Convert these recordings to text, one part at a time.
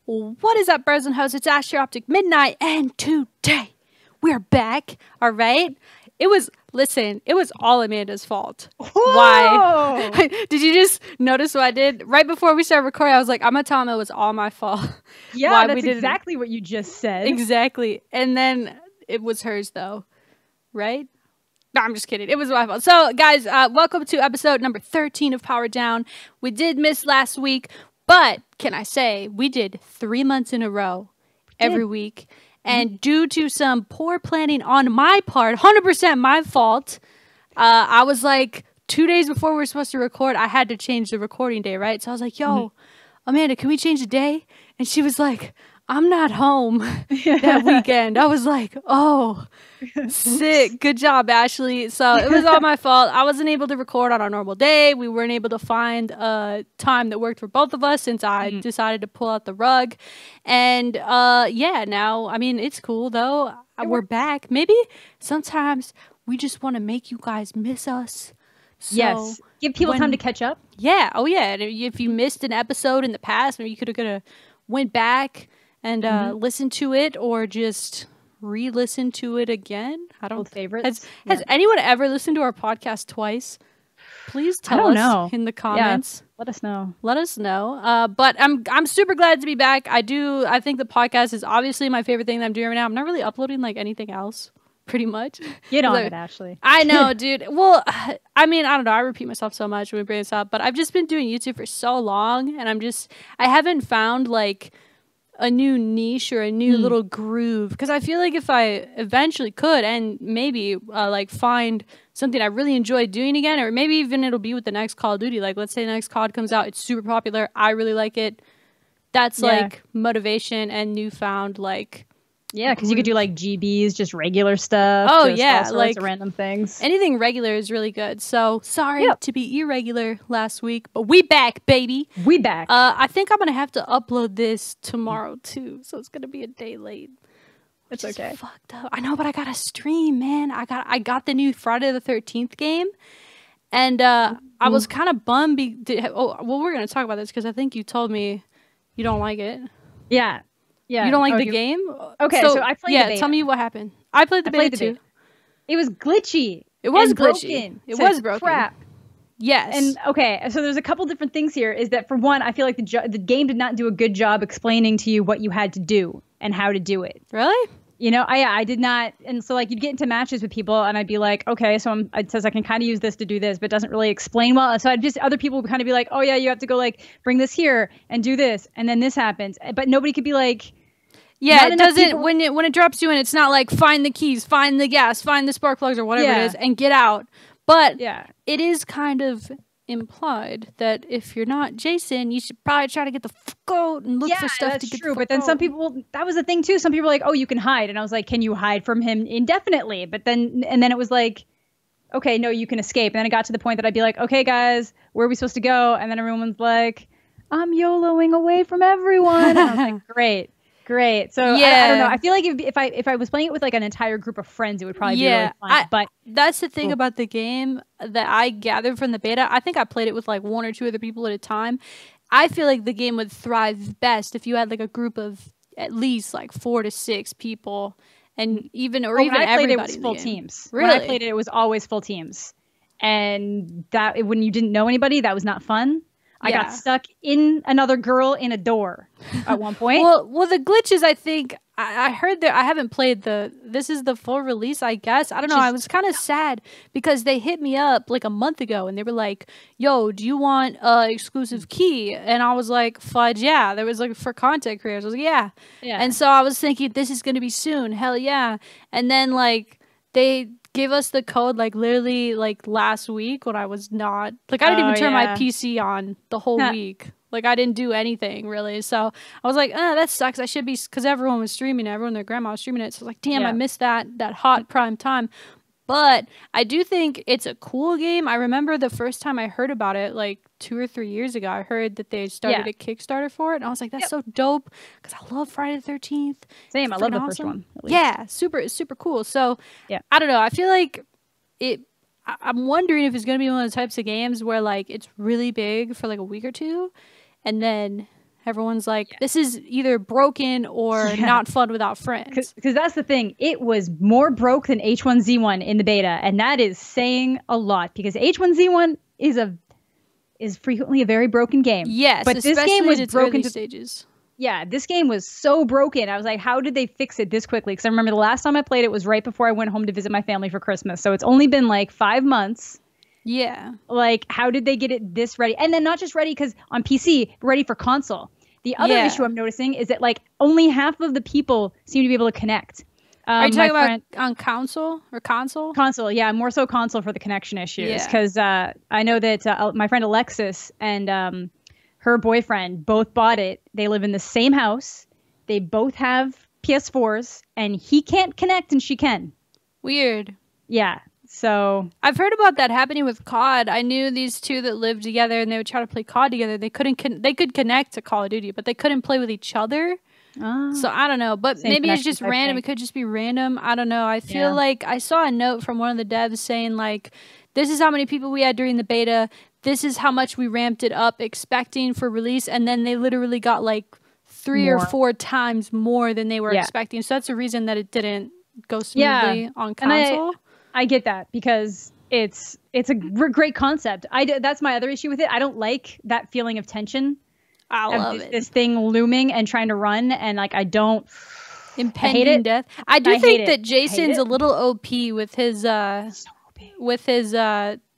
What is up, birds and hoes? It's Astro Optic Midnight, and today we're back. All right. It was all Amanda's fault. Whoa! Why? Did you just notice what I did? Right before we started recording, I was like, I'm going to tell him it was all my fault. Yeah, Why that's exactly what you just said. Exactly. And then it was hers, though. Right? No, I'm just kidding. It was my fault. So, guys, welcome to episode number 13 of Power Down. We did miss last week, but can I say we did 3 months in a row every week. And due to some poor planning on my part, 100% my fault, I was like 2 days before we were supposed to record, I had to change the recording day, right? So I was like, yo, Amanda, can we change the day? And she was like, I'm not home that weekend. I was like, oh, sick. Good job, Ashley. So it was all my fault. I wasn't able to record on our normal day. We weren't able to find a time that worked for both of us since I decided to pull out the rug. And yeah, now, I mean, it's cool though. We're back. Maybe sometimes we just want to make you guys miss us. So yes. Give people time to catch up. Yeah. Oh, yeah. And if you missed an episode in the past, maybe you could have went back and listen to it, or just re-listen to it again. I don't. Old favorites. Has anyone ever listened to our podcast twice? Please tell us in the comments. Yeah, let us know. Let us know. But I'm super glad to be back. I think the podcast is obviously my favorite thing that I'm doing right now. I'm not really uploading like anything else, pretty much. Get on it, Ashley. I know, dude. Well, I mean, I don't know. I repeat myself so much when we bring this up, but I've just been doing YouTube for so long, and I haven't found like a new niche or a new little groove, because I feel like if I eventually could and maybe like find something I really enjoy doing again, or maybe even it'll be with the next Call of Duty, like let's say the next COD comes out, it's super popular, I really like it, that's like motivation and newfound like because you could do like GBs, just regular stuff. Oh just yeah, all sorts like of random things. Anything regular is really good. So sorry to be irregular last week, but we back, baby. We back. I think I'm gonna have to upload this tomorrow too, so it's gonna be a day late. It's okay. Fucked up. I know, but I gotta stream, man. I got the new Friday the 13th game, and I was kind of bummed. We're gonna talk about this because I think you told me you don't like it. Yeah. You don't like the game? Okay, so I played the beta. Tell me what happened. I played the beta too. It was glitchy. It was glitchy. Broken. It was broken. Crap. Yes. And okay, so there's a couple different things here. Is that for one, I feel like the game did not do a good job explaining to you what you had to do and how to do it. Really? You know, I did not. And so like you'd get into matches with people and I'd be like, okay, so it says I can kind of use this to do this, but it doesn't really explain well. So other people would kind of be like, oh yeah, you have to go like bring this here and do this. And then this happens. But nobody could be like, yeah, it doesn't, when it drops you in, it's not like find the keys, find the gas, find the spark plugs or whatever it is and get out. But it is kind of implied that if you're not Jason, you should probably try to get the fuck out and look for stuff to get true. The but then out. Some people, that was the thing too. Some people were like, oh, you can hide. And I was like, can you hide from him indefinitely? But then it was like, okay, no, you can escape. And then it got to the point that I'd be like, okay, guys, where are we supposed to go? And then everyone's like, I'm YOLOing away from everyone. And I was like, Great. So I don't know. I feel like if I was playing it with like an entire group of friends, it would probably be really fun. But that's the thing about the game that I gathered from the beta. I think I played it with like one or two other people at a time. I feel like the game would thrive best if you had like a group of at least like 4 to 6 people, and even everybody. When I played it was full teams. Really? When I played it, it was always full teams, and that when you didn't know anybody, that was not fun. I got stuck in another girl in a door at one point. well, the glitches, I think, I heard that I haven't played this is the full release, I guess. I don't know. I was kind of sad because they hit me up like a month ago and they were like, yo, do you want exclusive key? And I was like, fudge, yeah. There was like for content creators. I was like, yeah. And so I was thinking, this is going to be soon. Hell yeah. And then like they gave us the code like literally like last week when I was not like I didn't even turn my PC on the whole week. Like I didn't do anything really. So I was like, that sucks. I should be, because everyone was streaming it. Everyone and their grandma was streaming it. So I was like, damn, I missed that hot prime time. But I do think it's a cool game. I remember the first time I heard about it, like 2 or 3 years ago, I heard that they started a Kickstarter for it. And I was like, that's so dope, because I love Friday the 13th. Same. I love the first one. Yeah, super cool. So I don't know. I feel like I'm wondering if it's going to be one of the types of games where like it's really big for like a week or two, and then Everyone's like, this is either broken or not fun without friends. Because that's the thing. It was more broke than H1Z1 in the beta, and that is saying a lot because H1Z1 is frequently a very broken game. Yes, but this game was broken to stages. Yeah, this game was so broken. I was like, how did they fix it this quickly? Because I remember the last time I played it was right before I went home to visit my family for Christmas. So it's only been like 5 months. Yeah. Like, how did they get it this ready? And then not just ready because on PC, ready for console. The other issue I'm noticing is that like only half of the people seem to be able to connect. Are you talking about on console or console? Console, yeah, more so console for the connection issues. Because I know that my friend Alexis and her boyfriend both bought it. They live in the same house. They both have PS4s, and he can't connect and she can. Weird. Yeah. So I've heard about that happening with COD. I knew these two that lived together, and they would try to play COD together. They couldn't. They could connect to Call of Duty, but they couldn't play with each other. So I don't know. But maybe it's just random. It could just be random. I don't know. I feel like I saw a note from one of the devs saying like, "This is how many people we had during the beta. This is how much we ramped it up, expecting for release." And then they literally got like 3 or 4 times more than they were expecting. So that's the reason that it didn't go smoothly on console. I get that because it's a great concept. That's my other issue with it. I don't like that feeling of tension. I love it. This thing looming and trying to run, and like I don't. Impending death. I do think that Jason's a little OP with his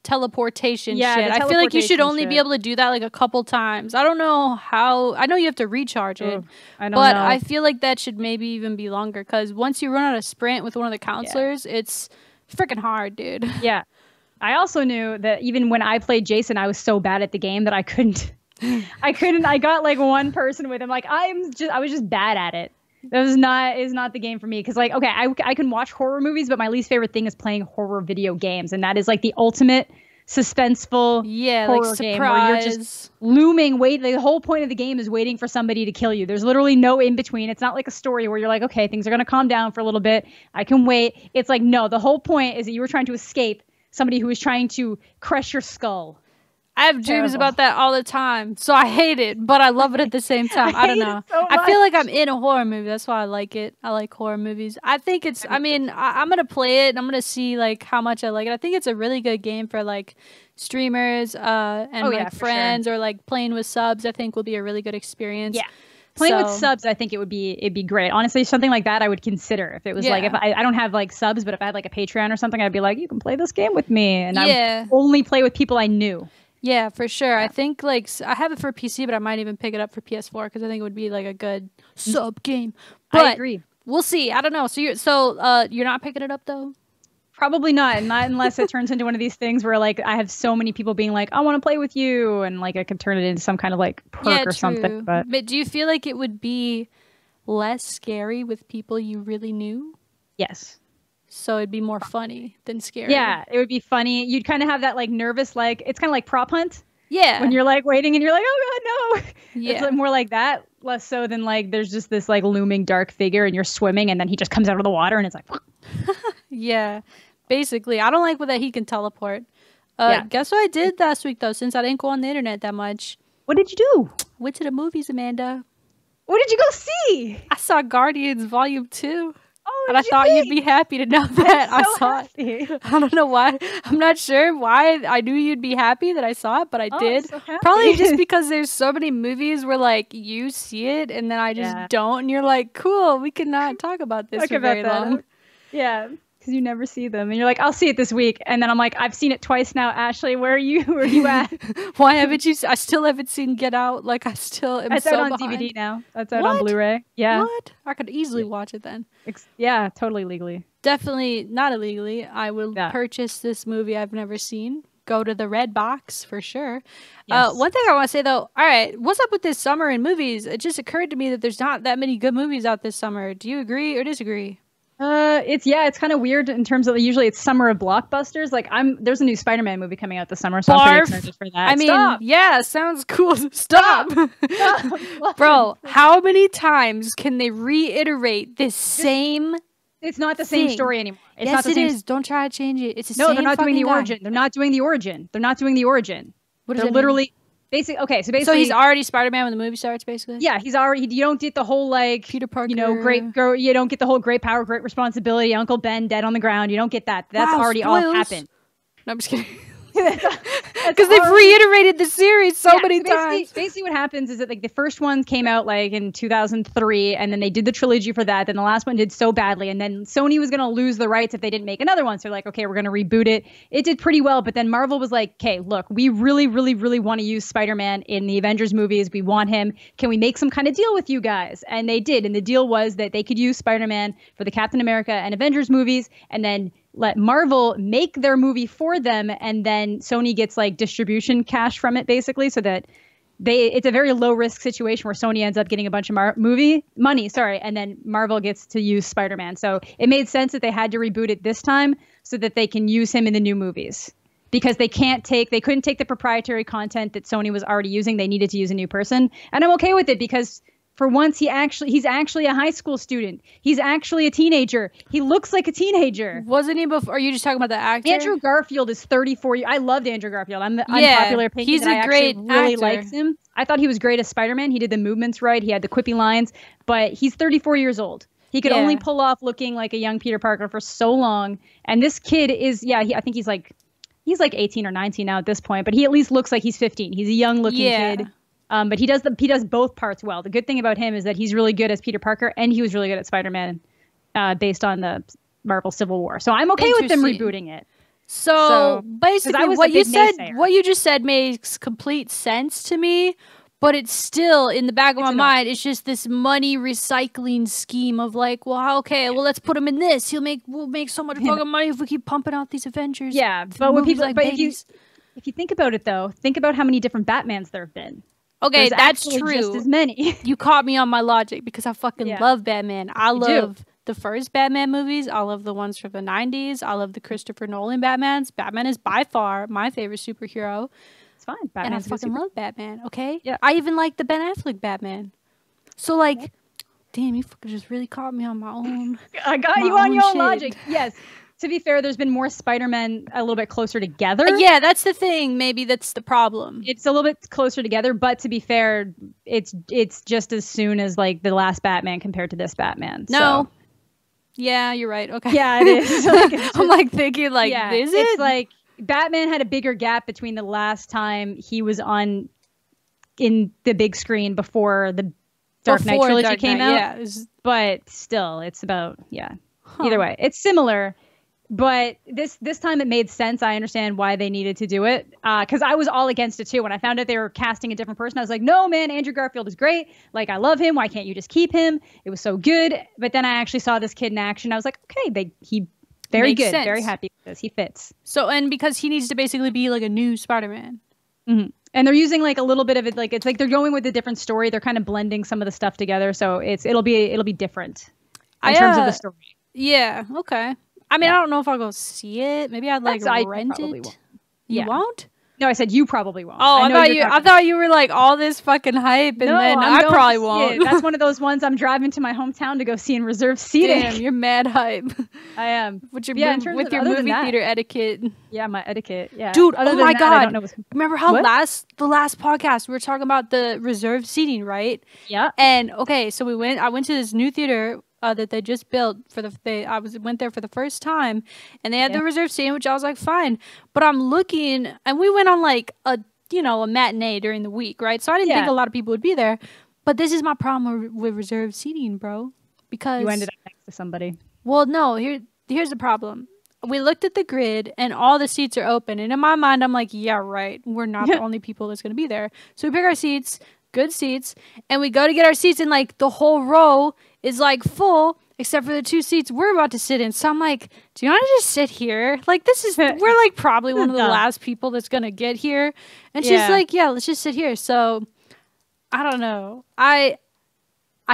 teleportation shit. I feel like you should only be able to do that like a couple times. I don't know how. I know you have to recharge it, but I feel like that should maybe even be longer because once you run out of sprint with one of the counselors, it's freaking hard, dude. Yeah. I also knew that even when I played Jason, I was so bad at the game that I couldn't. I got like one person with him. Like I was just bad at it. That is not the game for me. Because like, okay, I can watch horror movies, but my least favorite thing is playing horror video games, and that is like the ultimate suspenseful horror like game where you're just looming. The whole point of the game is waiting for somebody to kill you. There's literally no in between. It's not like a story where you're like, okay, things are gonna calm down for a little bit. I can wait. It's like no. The whole point is that you were trying to escape somebody who was trying to crush your skull. I have dreams about that all the time, so I hate it, but I love it at the same time. I don't know. I feel like I'm in a horror movie. That's why I like it. I like horror movies. I think it's. I mean, I'm gonna play it. And I'm gonna see like how much I like it. I think it's a really good game for like streamers and like friends or like playing with subs. I think will be a really good experience. Yeah. Playing with subs, I think it'd be great. Honestly, something like that I would consider if it was like if I don't have like subs, but if I had like a Patreon or something, I'd be like, you can play this game with me, and I only play with people I knew. Yeah, for sure. I think like I have it for PC, but I might even pick it up for PS4 because I think it would be like a good sub game. But I agree. We'll see. I don't know. So you're not picking it up though? Probably not, and not unless it turns into one of these things where like I have so many people being like, I want to play with you, and like I could turn it into some kind of like perk or something. But do you feel like it would be less scary with people you really knew? Yes. So it'd be more funny than scary. Yeah, it would be funny. You'd kind of have that like nervous, like it's kind of like prop hunt. Yeah. When you're like waiting and you're like, oh God, no. Yeah. It's like more like that, less so than like there's just this like looming dark figure and you're swimming and then he just comes out of the water and it's like. Yeah, basically. I don't like that he can teleport. Guess what I did last week though, since I didn't go on the internet that much. What did you do? Went to the movies, Amanda. What did you go see? I saw Guardians Volume 2. Oh, and I thought you'd be happy to know that I saw it. I don't know why. I'm not sure why I knew you'd be happy that I saw it, but I did. I'm so probably just because there's so many movies where like you see it and then I just don't, and you're like, cool, we cannot talk about this for very long. Yeah. Because you never see them, and you're like, "I'll see it this week," and then I'm like, "I've seen it twice now." Ashley, where are you? Where are you at? Why haven't you? I still haven't seen Get Out. Like I still am. That's so out on behind. DVD now. That's out on Blu-ray. Yeah. What? I could easily watch it then. Yeah, totally legally. Definitely not illegally. I will purchase this movie I've never seen. Go to the red box for sure. Yes. One thing I want to say though, all right, what's up with this summer in movies? It just occurred to me that there's not that many good movies out this summer. Do you agree or disagree? It's kind of weird in terms of usually it's summer of blockbusters. Like there's a new Spider-Man movie coming out this summer, so I'm pretty excited for that. I mean, yeah, sounds cool. Stop. Bro, how many times can they reiterate this same It's not the same story anymore. It's yes, not the it same is. Don't try to change it. It's the No, same they're not doing the guy. origin. They're not doing the origin. They're not doing the origin. What does they're that literally basically, okay, so So he's already Spider-Man when the movie starts, basically? Yeah, he's already, you don't get the whole, like, Peter Parker. you know, you don't get the whole great power, great responsibility, Uncle Ben dead on the ground. You don't get that. That's already all happened. No, I'm just kidding. Because they've reiterated the series so many times. Basically what happens is that like the first one came out like in 2003, and then they did the trilogy for that. Then the last one did so badly, and then Sony was going to lose the rights if they didn't make another one. So they're like, okay, we're going to reboot it. It did pretty well, but then Marvel was like, okay, look, we really, really, really want to use Spider-Man in the Avengers movies. We want him. Can we make some kind of deal with you guys? And they did. And the deal was that they could use Spider-Man for the Captain America and Avengers movies, and then let Marvel make their movie for them, and then Sony gets like distribution cash from it, basically, so that it's a very low risk situation where Sony ends up getting a bunch of movie money, and then Marvel gets to use Spider-Man. So it made sense that they had to reboot it this time so that they can use him in the new movies, because they couldn't take the proprietary content that Sony was already using. They needed to use a new person, and I'm okay with it because for once, he's actually a high school student. He's actually a teenager. He looks like a teenager. Wasn't he before? Are you just talking about the actor? Andrew Garfield is 34. I loved Andrew Garfield. I'm the unpopular opinion. He's a great actor. Really likes him. I thought he was great as Spider-Man. He did the movements right. He had the quippy lines. But he's 34 years old. He could only pull off looking like a young Peter Parker for so long. And this kid is, I think he's like 18 or 19 now at this point. But he at least looks like he's 15. He's a young looking kid. But he does both parts well. The good thing about him is that he's really good as Peter Parker, and he was really good at Spider-Man, based on the Marvel Civil War. So I'm okay with them rebooting it. So basically, what you just said makes complete sense to me. But it's still in the back of my mind. It's just this money recycling scheme of like, well, okay, well, let's put him in this. We'll make so much fucking money if we keep pumping out these Avengers. Yeah, but when people, if you think about it though, think about how many different Batmans there have been. Okay, that's true. Just as many. You caught me on my logic because I fucking love Batman. I love the first Batman movies. I love the ones from the 90s. I love the Christopher Nolan Batmans. Batman is by far my favorite superhero. It's fine. And I fucking love Batman, okay? Yeah. I even like the Ben Affleck Batman. So, like, damn, you fucking just really caught me on my own. I got you on your own logic. Yes. To be fair, there's been more Spider-Man a little bit closer together. Yeah, that's the thing. Maybe that's the problem. It's a little bit closer together, but to be fair, it's just as soon as like the last Batman compared to this Batman. No. So. Yeah, you're right. Okay. Yeah, it is. I'm like thinking like, is it? It's like Batman had a bigger gap between the last time he was on in the big screen before the Dark Knight trilogy came out. Yeah, but still, it's about Either way, it's similar. But this time it made sense. I understand why they needed to do it. Because I was all against it too. When I found out they were casting a different person, I was like, no, man, Andrew Garfield is great. Like, I love him. Why can't you just keep him? It was so good. But then I actually saw this kid in action. I was like, okay, he very good. Sense. Very happy with this. He fits. So, and because he needs to basically be like a new Spider-Man. Mm-hmm. And they're using like a little bit of it. Like, it's like they're going with a different story. They're kind of blending some of the stuff together. So it'll be different in terms of the story. Yeah. Okay. I mean, I don't know if I'll go see it. Maybe I'd like rent it. Won't. You won't? No, I said you probably won't. Oh, I thought you were like all this fucking hype, and then I probably won't. That's one of those ones I'm driving to my hometown to go see in reserved seating. Damn, you're mad hype. I am. With your movie theater etiquette. Yeah, my etiquette. Yeah, dude. Oh my god! I don't know remember how the last podcast we were talking about the reserved seating, right? Yeah. And okay, so I went to this new theater that they just built went there for the first time, and they had the reserved seating, which I was like, fine. But I'm looking, and we went on like a matinee during the week, right? So I didn't think a lot of people would be there. But this is my problem with reserved seating, bro. Because you ended up next to somebody. Well, no. Here's the problem. We looked at the grid, and all the seats are open. And in my mind, I'm like, yeah, right. We're not the only people that's going to be there. So we pick our seats, good seats, and we go to get our seats, and like the whole row is like full except for the two seats we're about to sit in. So I'm like, do you want to just sit here? Like, we're like probably one of the last people that's gonna get here. And she's like, yeah, let's just sit here. So I don't know. I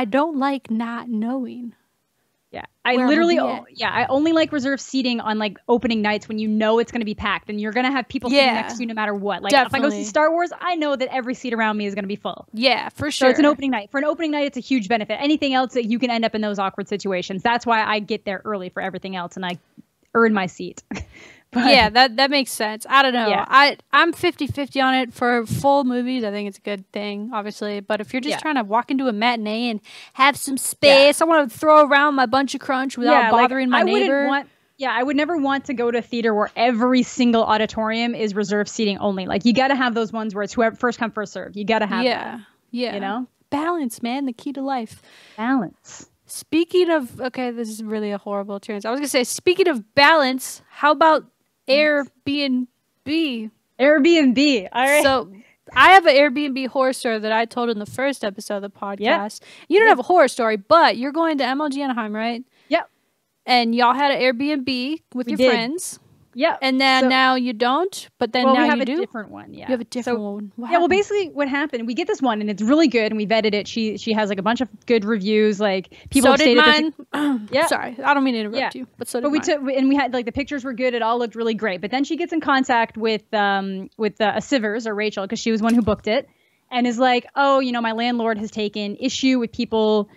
don't like not knowing. Yeah, I only like reserved seating on like opening nights when you know it's going to be packed and you're going to have people sitting next to you no matter what. Like if I go see Star Wars, I know that every seat around me is going to be full. Yeah, for sure. So it's an opening night. For an opening night, it's a huge benefit. Anything else that you can end up in those awkward situations. That's why I get there early for everything else and I earn my seat. But, yeah, that makes sense. I don't know. Yeah. I'm 50-50 on it. For full movies, I think it's a good thing, obviously. But if you're just trying to walk into a matinee and have some space, I want to throw around my bunch of crunch without bothering my neighbor. I would never want to go to a theater where every single auditorium is reserved seating only. Like, you got to have those ones where it's whoever first come, first serve. You got to have that. Yeah. You know? Balance, man. The key to life. Balance. Speaking of, okay, this is really a horrible turn. I was going to say, speaking of balance, how about Airbnb? Airbnb. All right. So I have an Airbnb horror story that I told in the first episode of the podcast. You don't have a horror story, but you're going to MLG Anaheim, right? Yep. And y'all had an Airbnb with your friends. Yeah. And then now you don't, but then now we have you a do? Different one, yeah. You have a different one. Yeah, well, basically what happened, we get this one and it's really good and we vetted it. She has like a bunch of good reviews, like people so did mine. Yeah. Sorry, I don't mean to interrupt you, but so did mine. We had like the pictures were good. It all looked really great. But then she gets in contact with Sivers or Rachel, because she was one who booked it, and is like, oh, you know, my landlord has taken issue with people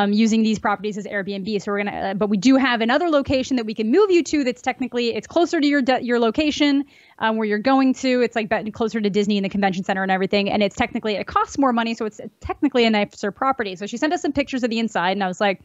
using these properties as Airbnb. So we're gonna, but we do have another location that we can move you to. That's technically, it's closer to your location where you're going to. It's like closer to Disney and the convention center and everything. And it's technically, it costs more money, so it's technically a nicer property. So she sent us some pictures of the inside, and I was like,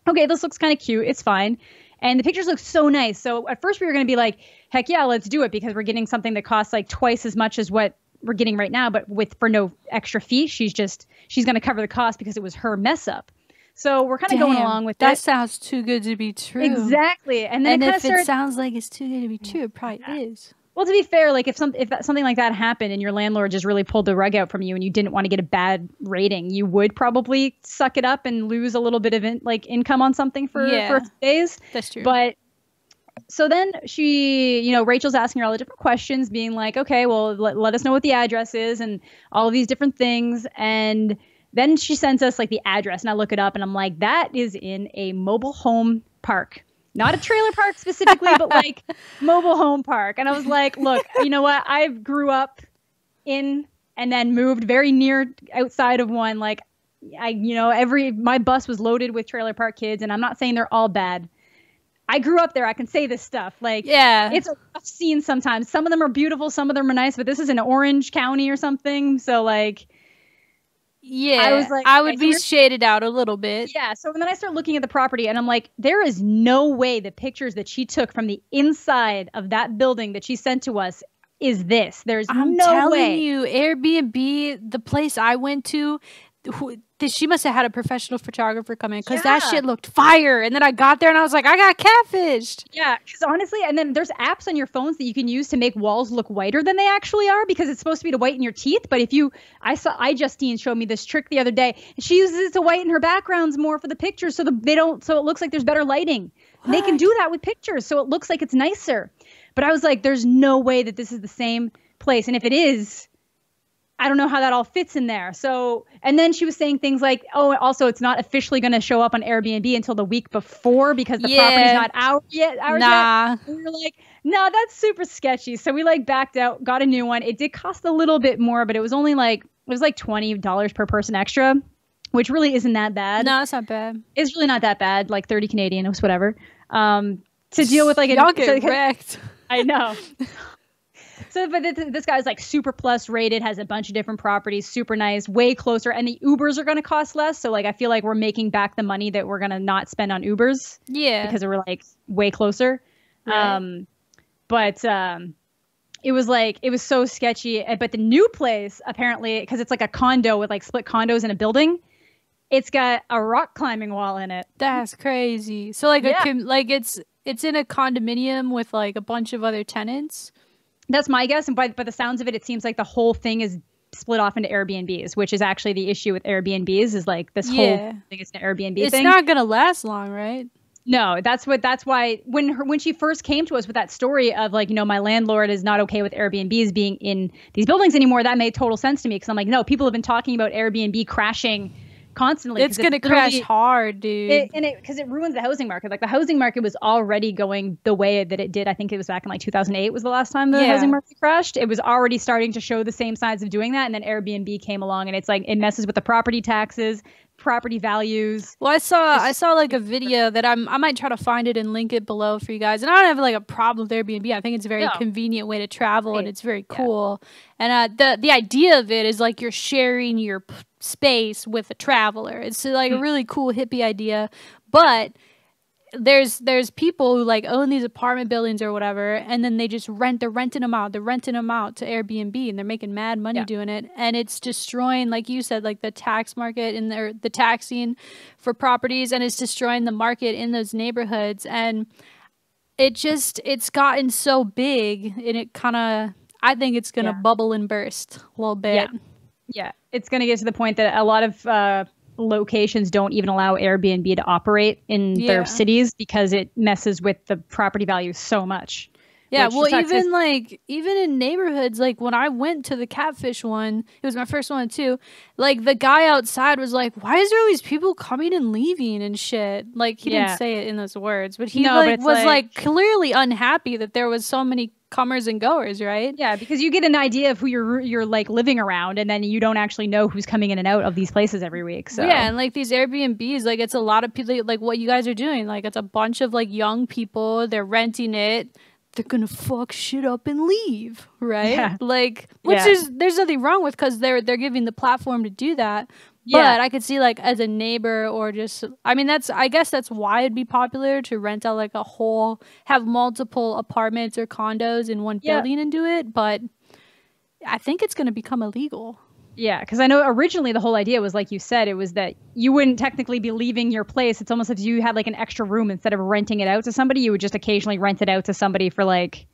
okay, this looks kind of cute. It's fine. And the pictures look so nice. So at first we were going to be like, heck yeah, let's do it, because we're getting something that costs like twice as much as what we're getting right now, but for no extra fee. She's going to cover the cost because it was her mess up. So we're kind of going along with that. That sounds too good to be true. Exactly. And then if it sounds like it's too good to be true, it probably is. Well, to be fair, like if something like that happened and your landlord just really pulled the rug out from you and you didn't want to get a bad rating, you would probably suck it up and lose a little bit of income on something for a few days. That's true. But so then she, Rachel's asking her all the different questions, being like, okay, well, let us know what the address is and all of these different things. And then she sends us like the address, and I look it up and I'm like, that is in a mobile home park. Not a trailer park specifically, but like mobile home park. And I was like, look, you know what? I grew up in and then moved very near outside of one. Like my bus was loaded with trailer park kids, and I'm not saying they're all bad. I grew up there. I can say this stuff. Like, yeah, it's a rough scene sometimes. Some of them are beautiful. Some of them are nice, but this is in Orange County or something. So like, yeah, I was like, I would be shaded out a little bit. Yeah. So then I start looking at the property and I'm like, there is no way the pictures that she took from the inside of that building that she sent to us is this. There's no way. I'm telling you, Airbnb, the place I went to, she must have had a professional photographer come in, because that shit looked fire. And then I got there and I was like, I got catfished. Yeah, because honestly, and then there's apps on your phones that you can use to make walls look whiter than they actually are, because it's supposed to be to whiten your teeth. But Justine showed me this trick the other day. She uses it to whiten her backgrounds more for the pictures, so it looks like there's better lighting. And they can do that with pictures, so it looks like it's nicer. But I was like, there's no way that this is the same place. And if it is, I don't know how that all fits in there. So, and then she was saying things like, oh, also it's not officially going to show up on Airbnb until the week before, because the property's not ours yet. And we were like, no, that's super sketchy. So we backed out, got a new one. It did cost a little bit more, but it was only $20 per person extra, which really isn't that bad. No, it's not bad. It's really not that bad, like 30 Canadian, it was whatever. To deal with y'all get wrecked. I know. So, but this guy's like super plus rated, has a bunch of different properties, super nice, way closer, and the Ubers are going to cost less. So I feel like we're making back the money that we're going to not spend on Ubers. Yeah. Because we're way closer. Right. It was so sketchy. But the new place, apparently, because it's like a condo with split condos in a building, it's got a rock climbing wall in it. That's crazy. So it's in a condominium with a bunch of other tenants. That's my guess. And by the sounds of it, it seems like the whole thing is split off into Airbnbs, which is actually the issue with Airbnbs, is this whole thing is an Airbnb thing. It's not going to last long, right? No, that's why when she first came to us with that story of my landlord is not okay with Airbnbs being in these buildings anymore, that made total sense to me, because I'm like, no, people have been talking about Airbnb crashing constantly. It's going to crash hard, dude. Because it ruins the housing market. The housing market was already going the way that it did. I think it was back in 2008 was the last time the housing market crashed. It was already starting to show the same signs of doing that. And then Airbnb came along, and it's it messes with the property taxes. property values. Well, I saw like a video that I might try to find it and link it below for you guys. And I don't have like a problem with Airbnb. I think it's a very convenient way to travel, and it's very cool. And the idea of it is like you're sharing your space with a traveler. It's like a really cool hippie idea, but there's people who like own these apartment buildings or whatever, and then they're renting them out to Airbnb, and they're making mad money doing it, and it's destroying, like you said, like the tax market and the taxing for properties, and it's destroying the market in those neighborhoods, and it's gotten so big, and it kind of, I think it's gonna bubble and burst a little bit. Yeah, it's gonna get to the point that a lot of locations don't even allow Airbnb to operate in their cities because it messes with the property value so much. Yeah, well, even in neighborhoods, like when I went to the Catfish one, it was my first one too. Like the guy outside was like, "Why is there always people coming and leaving and shit?" Like he didn't say it in those words, but he was like clearly unhappy that there was so many comers and goers, right? Yeah, because you get an idea of who you're like living around, and then you don't actually know who's coming in and out of these places every week. So yeah, and like these Airbnbs, like it's a lot of people, like what you guys are doing. Like it's a bunch of like young people. They're renting it. They're gonna fuck shit up and leave, right? Yeah. Like, which there's nothing wrong with, because they're giving the platform to do that. But I could see like as a neighbor, or just, I mean, I guess that's why it'd be popular to rent out like have multiple apartments or condos in one building and do it. But I think it's going to become illegal. Yeah, because I know originally the whole idea was, like you said, it was that you wouldn't technically be leaving your place. It's almost as if you had like an extra room. Instead of renting it out to somebody, you would just occasionally rent it out to somebody for like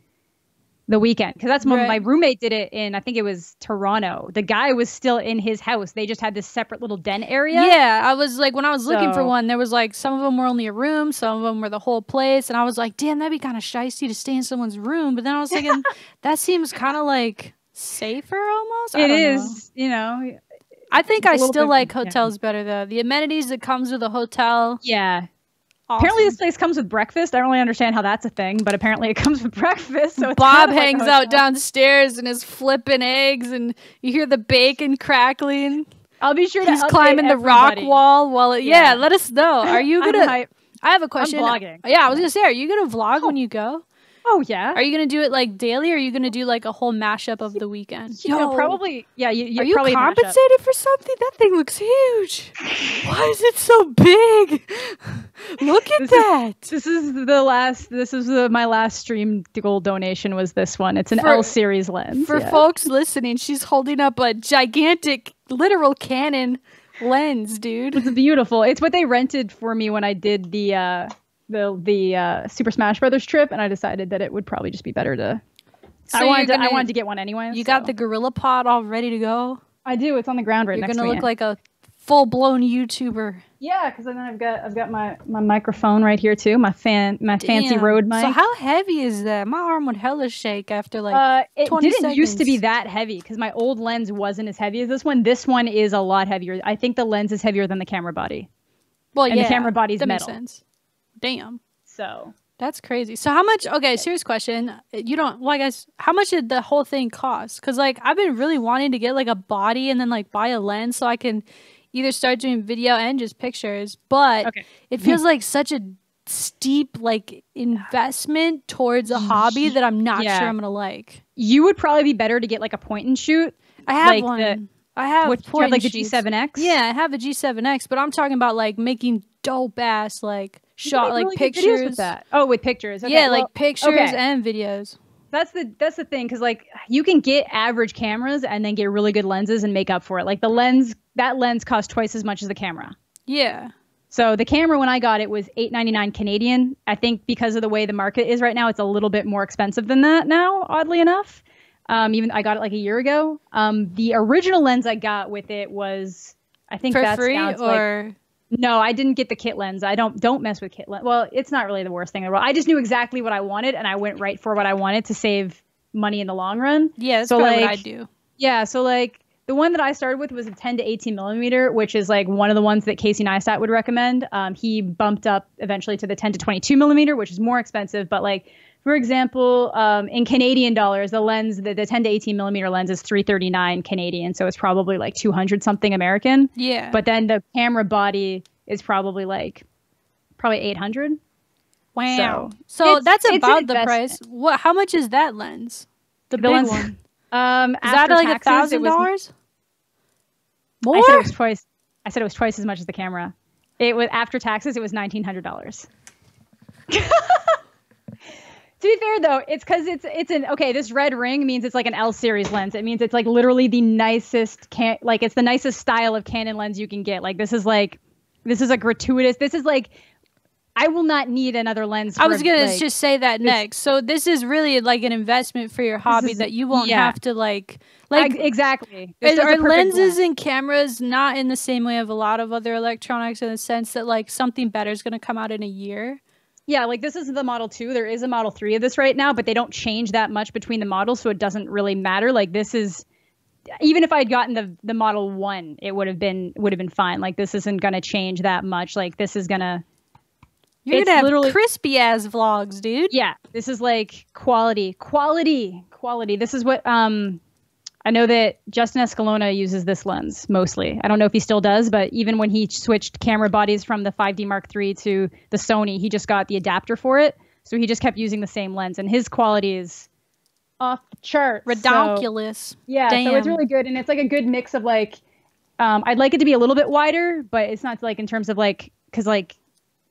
the weekend. Because that's when my roommate did it in, I think it was Toronto. The guy was still in his house. They just had this separate little den area. Yeah, I was like, when I was looking for one, there was like, some of them were only a room, some of them were the whole place. And I was like, damn, that'd be kind of shicey to stay in someone's room. But then I was thinking, that seems kind of like safer almost. It is, you know. I think I still like hotels better though. The amenities that comes with a hotel. Yeah. Awesome. Apparently this place comes with breakfast. I don't really understand how that's a thing, but apparently it comes with breakfast. So Bob hangs out downstairs and is flipping eggs, and you hear the bacon crackling. I'll be sure he's climbing the rock wall while let us know. Are you gonna? I have a question. I'm vlogging. Yeah, I was gonna say, are you gonna vlog when you go? Oh yeah. Are you gonna do it like daily, or are you gonna do like a whole mashup of the weekend? Probably. Yeah. Are you compensated for something? That thing looks huge. Why is it so big? Look at that. This is my last stream gold donation was this one. It's an L series lens. For folks listening, she's holding up a gigantic, literal Canon lens, dude. It's beautiful. It's what they rented for me when I did the Super Smash Brothers trip, and I decided that it would probably just be better to. So I wanted to get one anyway. You got the Gorilla Pod all ready to go? I do. It's on the ground right next to me. You're gonna look like a full-blown YouTuber. Yeah, because then I've got my microphone right here too. My fancy Rode mic. So how heavy is that? My arm would hella shake after like it 20 didn't seconds. used to be that heavy, because my old lens wasn't as heavy as this one. This one is a lot heavier. I think the lens is heavier than the camera body. Well, and the camera body's that metal. Makes sense. Damn. So that's crazy. So how much? Okay, serious question. You don't. Well, I guess how much did the whole thing cost? Because like I've been really wanting to get like a body and then like buy a lens so I can either start doing video and just pictures. But it feels like such a steep like investment towards a hobby that I'm not sure I'm gonna like. You would probably be better to get like a point and shoot. I have one. I have like the G7X. Yeah, I have a G7X, but I'm talking about like making dope ass like shot like really pictures with that. Oh, with pictures. Okay, yeah, like pictures and videos. That's the thing, because like you can get average cameras and then get really good lenses and make up for it. Like that lens costs twice as much as the camera. Yeah. So the camera, when I got it, was $8.99 Canadian. I think because of the way the market is right now, it's a little bit more expensive than that now, oddly enough. Even I got it like a year ago. The original lens I got with it was, I think for free, or no, I didn't get the kit lens. I don't mess with kit lens. Well, it's not really the worst thing in the world. I just knew exactly what I wanted, and I went right for what I wanted to save money in the long run. Yeah, that's probably what I do. Yeah, so like the one that I started with was a 10 to 18 millimeter, which is like one of the ones that Casey Neistat would recommend. He bumped up eventually to the 10 to 22 millimeter, which is more expensive, but like For example, in Canadian dollars, the lens, the 10 to 18 millimeter lens is 339 Canadian, so it's probably like 200 something American. Yeah. But then the camera body is probably 800. Wow. So that's about the price. What? How much is that lens? The big lens, one. Is that like $1,000? More? I said it was twice. I said it was twice as much as the camera. It was after taxes. It was $1,900. To be fair, though, it's because it's an this red ring means it's like an L series lens. It means it's like literally the nicest it's the nicest style of Canon lens you can get. Like this is a gratuitous. This is like I will not need another lens. I was gonna just say that next. So this is really like an investment for your hobby that you won't have to like exactly. Are lenses and cameras not in the same way of a lot of other electronics in the sense that like something better is gonna come out in a year? Yeah, like this is the Model 2. There is a Model 3 of this right now, but they don't change that much between the models, so it doesn't really matter. Like this is, even if I'd gotten the Model 1, it would have been fine. Like this isn't gonna change that much. Like this is gonna. You're gonna have crispy ass vlogs, dude. Yeah, this is like quality. This is what I know that Justin Escalona uses this lens mostly. I don't know if he still does, but even when he switched camera bodies from the 5D Mark III to the Sony, he just got the adapter for it. So he just kept using the same lens, and his quality is off the chart. Redonkulous. So, yeah, Damn. So it's really good, and it's like a good mix of like, I'd like it to be a little bit wider, but it's not like in terms of like, because like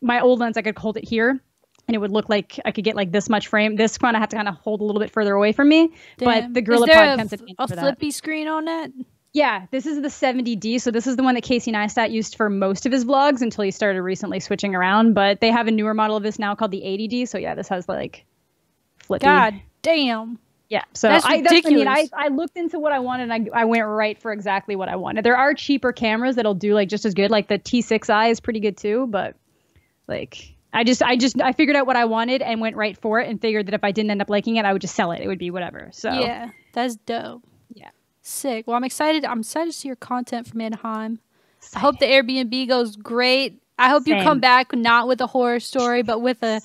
my old lens, I could hold it here. And it would look like I could get like this much frame. This one I have to kind of hold a little bit further away from me. Damn. But the Gorilla Pod comes in a flippy screen on that? Yeah, this is the 70D. So this is the one that Casey Neistat used for most of his vlogs until he started recently switching around. But they have a newer model of this now called the 80D. So yeah, this has like flippy. God damn. Yeah, so that's ridiculous. I looked into what I wanted and I went right for exactly what I wanted. There are cheaper cameras that'll do like just as good. Like the T6i is pretty good too, but like... I figured out what I wanted and went right for it and figured that if I didn't end up liking it, I would just sell it. It would be whatever. So yeah, that's dope. Yeah. Sick. Well, I'm excited. I'm excited to see your content from Anaheim. I hope the Airbnb goes great. I hope you come back not with a horror story, but with a,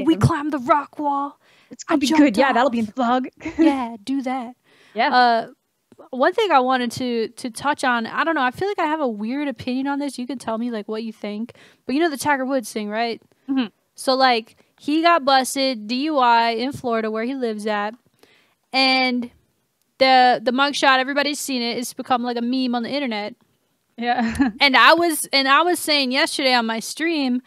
we climbed the rock wall. It's going to be good. Yeah, that'll be in the vlog. Yeah, do that. Yeah. One thing I wanted to touch on, I don't know, I feel like I have a weird opinion on this. You can tell me like what you think. But you know the Tiger Woods thing, right? Mm-hmm. So like he got busted DUI in Florida where he lives at, and the mugshot, everybody's seen it. It's become like a meme on the internet. Yeah. and I was saying yesterday on my stream,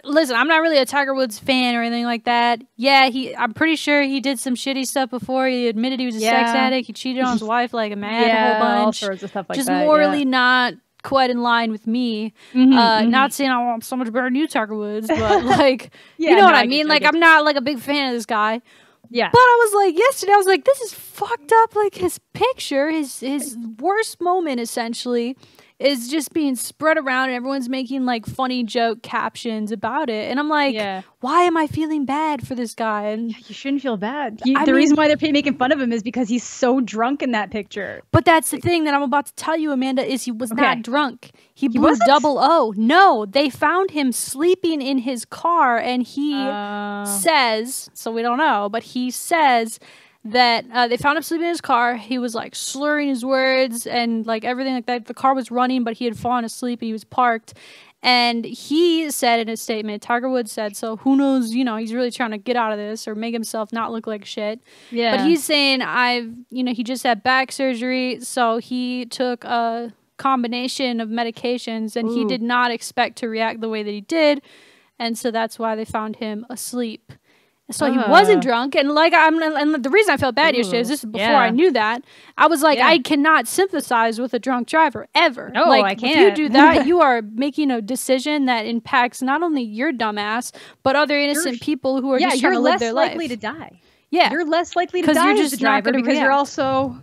listen, I'm not really a Tiger Woods fan or anything like that. Yeah, I'm pretty sure he did some shitty stuff before. He admitted he was a sex addict. He cheated on his wife like a mad a whole bunch. All sorts of stuff like just that. Just morally not quite in line with me. Not saying I want so much better than you, Tiger Woods, but like, you know what I mean? Like, I'm not like a big fan of this guy. Yeah. But I was like, yesterday, I was like, this is fucked up. Like his picture, his worst moment essentially is just being spread around and everyone's making like funny joke captions about it. And I'm like, why am I feeling bad for this guy? And you shouldn't feel bad. The reason why they're making fun of him is because he's so drunk in that picture. But that's the thing that I'm about to tell you, Amanda, is he was not drunk. He blew double O. No, they found him sleeping in his car and he says, so we don't know, but he says that they found him sleeping in his car. He was like slurring his words and like everything like that. The car was running, but he had fallen asleep and he was parked. And he said in his statement, Tiger Woods said, so who knows, you know, he's really trying to get out of this or make himself not look like shit. Yeah. But he's saying he just had back surgery. So he took a combination of medications and he did not expect to react the way that he did. And so that's why they found him asleep. So he wasn't drunk, and like and the reason I felt bad yesterday is this is before I knew that. I was like, I cannot sympathize with a drunk driver ever. No, like, I can't. If you do that, you are making a decision that impacts not only your dumbass, but other innocent people who are just trying to live their life. You're less likely to die. Yeah, you're less likely to die you're just as a driver because you're also.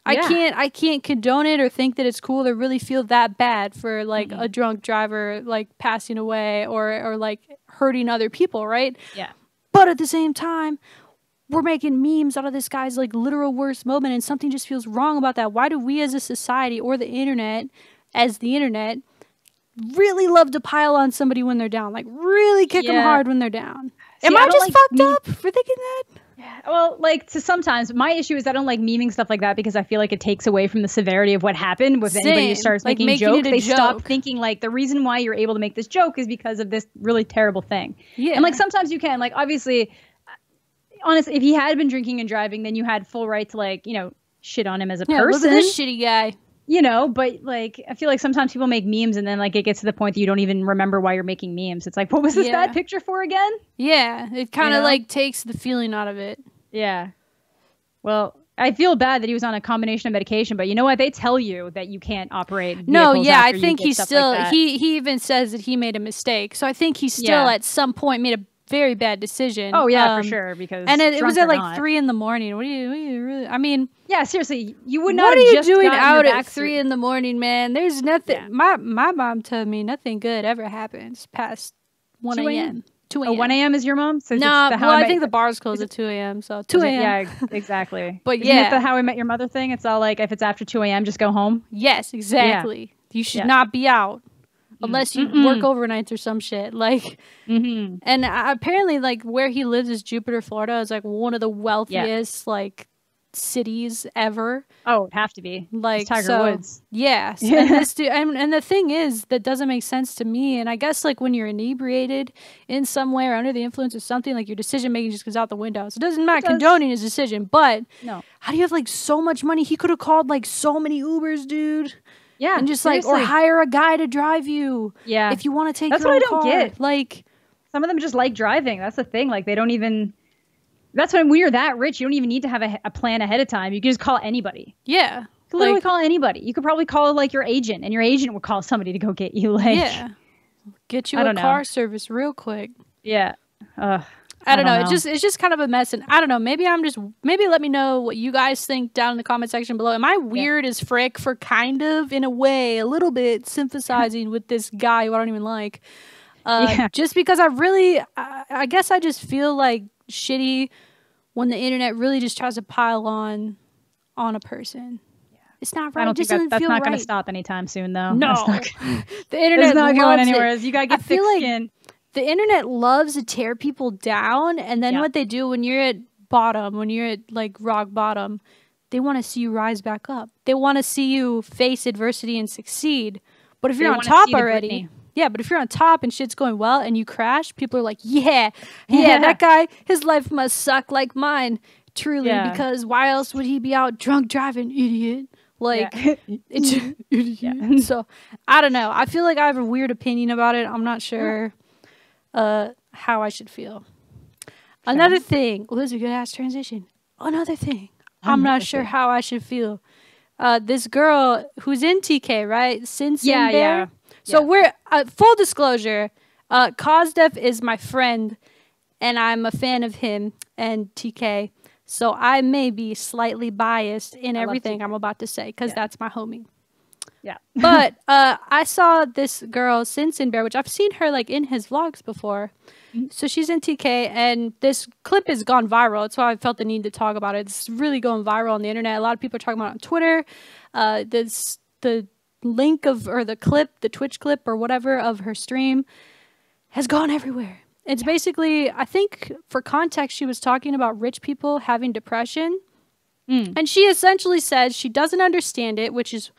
I can't condone it or think that it's cool to really feel that bad for like a drunk driver like passing away or like hurting other people, right? Yeah. But at the same time, we're making memes out of this guy's like literal worst moment and something just feels wrong about that. Why do we as a society or the internet, really love to pile on somebody when they're down? Like really kick them hard when they're down. Am I just fucked up for thinking that? Yeah. Well, like sometimes my issue is I don't like memeing stuff like that because I feel like it takes away from the severity of what happened. With anybody who starts like making jokes, they stop thinking like the reason why you're able to make this joke is because of this really terrible thing. Yeah. And like sometimes you can, like, obviously, honestly, if he had been drinking and driving, then you had full right to, like, you know, shit on him as a person. Look at this shitty guy. You know, but like I feel like sometimes people make memes and then like it gets to the point that you don't even remember why you're making memes. It's like, what was this bad picture for again? Yeah, it kind of like takes the feeling out of it. Yeah. Well, I feel bad that he was on a combination of medication, but you know what? They tell you that you can't operate vehicles. No, yeah, I think he still like he even says that he made a mistake. So I think he still at some point made a very bad decision. Oh yeah, for sure. Because it was at like 3 a.m. What are you really? I mean, yeah, seriously, you would not. What have are you just doing out at 3 in a.m, man? There's nothing. Yeah. My mom told me nothing good ever happens past 1 a.m. 2 a.m. 1 a.m. is your mom? So no, I think the bars close at 2 a.m. So 2 a.m. Yeah, exactly. But Isn't it the How I Met Your Mother thing? It's all like if it's after 2 a.m., just go home. Yes, exactly. Yeah. You should not be out. Unless you work overnights or some shit. Like, and apparently, like, where he lives is Jupiter, Florida. Is like one of the wealthiest, like, cities ever. Oh, it'd have to be. Like, it's Tiger Woods. Yes. And this dude, and the thing is, that doesn't make sense to me. And I guess, like, when you're inebriated in some way or under the influence of something, like, your decision making just goes out the window. So it doesn't matter condoning his decision. But how do you have, like, so much money? He could have called, like, so many Ubers, dude. Yeah, and just seriously. Like, or hire a guy to drive you. Yeah, if you want to take your own car. Get. Like, some of them just like driving. That's the thing. Like, they don't even. That's when you're that rich, you don't even need to have a plan ahead of time. You can just call anybody. Yeah, you can literally call anybody. You could probably call like your agent, and your agent would call somebody to go get you. Like, get you a car service real quick. Yeah. I don't know. It's just kind of a mess, and I don't know. Maybe let me know what you guys think down in the comment section below. Am I weird as frick for kind of, in a way, a little bit sympathizing with this guy who I don't even like? Just because I guess I just feel like shitty when the internet really just tries to pile on a person. It's not right. I don't think that's not going to stop anytime soon, though. No, the internet is not going anywhere. You gotta get thick skin. The internet loves to tear people down, and then what they do when you're at bottom, when you're at like rock bottom, they want to see you rise back up. They want to see you face adversity and succeed. But if you're on top already, but if you're on top and shit's going well and you crash, people are like, yeah, that guy, his life must suck like mine. Truly, because why else would he be out drunk driving, idiot? Like, it's idiot. So, I don't know. I feel like I have a weird opinion about it. I'm not sure. How I should feel. Another thing. Well, this is a good ass transition. Another thing. I'm not sure how I should feel. This girl who's in TK, right? Since So we're full disclosure. Kozdef is my friend, and I'm a fan of him and TK. So I may be slightly biased in everything I'm about to say because that's my homie. Yeah. But I saw this girl, Sinsinbear, which I've seen her like in his vlogs before. So she's in TK, and this clip has gone viral. That's why I felt the need to talk about it. It's really going viral on the internet. A lot of people are talking about it on Twitter. The link or the clip, the Twitch clip or whatever of her stream has gone everywhere. It's basically, I think for context, she was talking about rich people having depression. And she essentially says she doesn't understand it, which is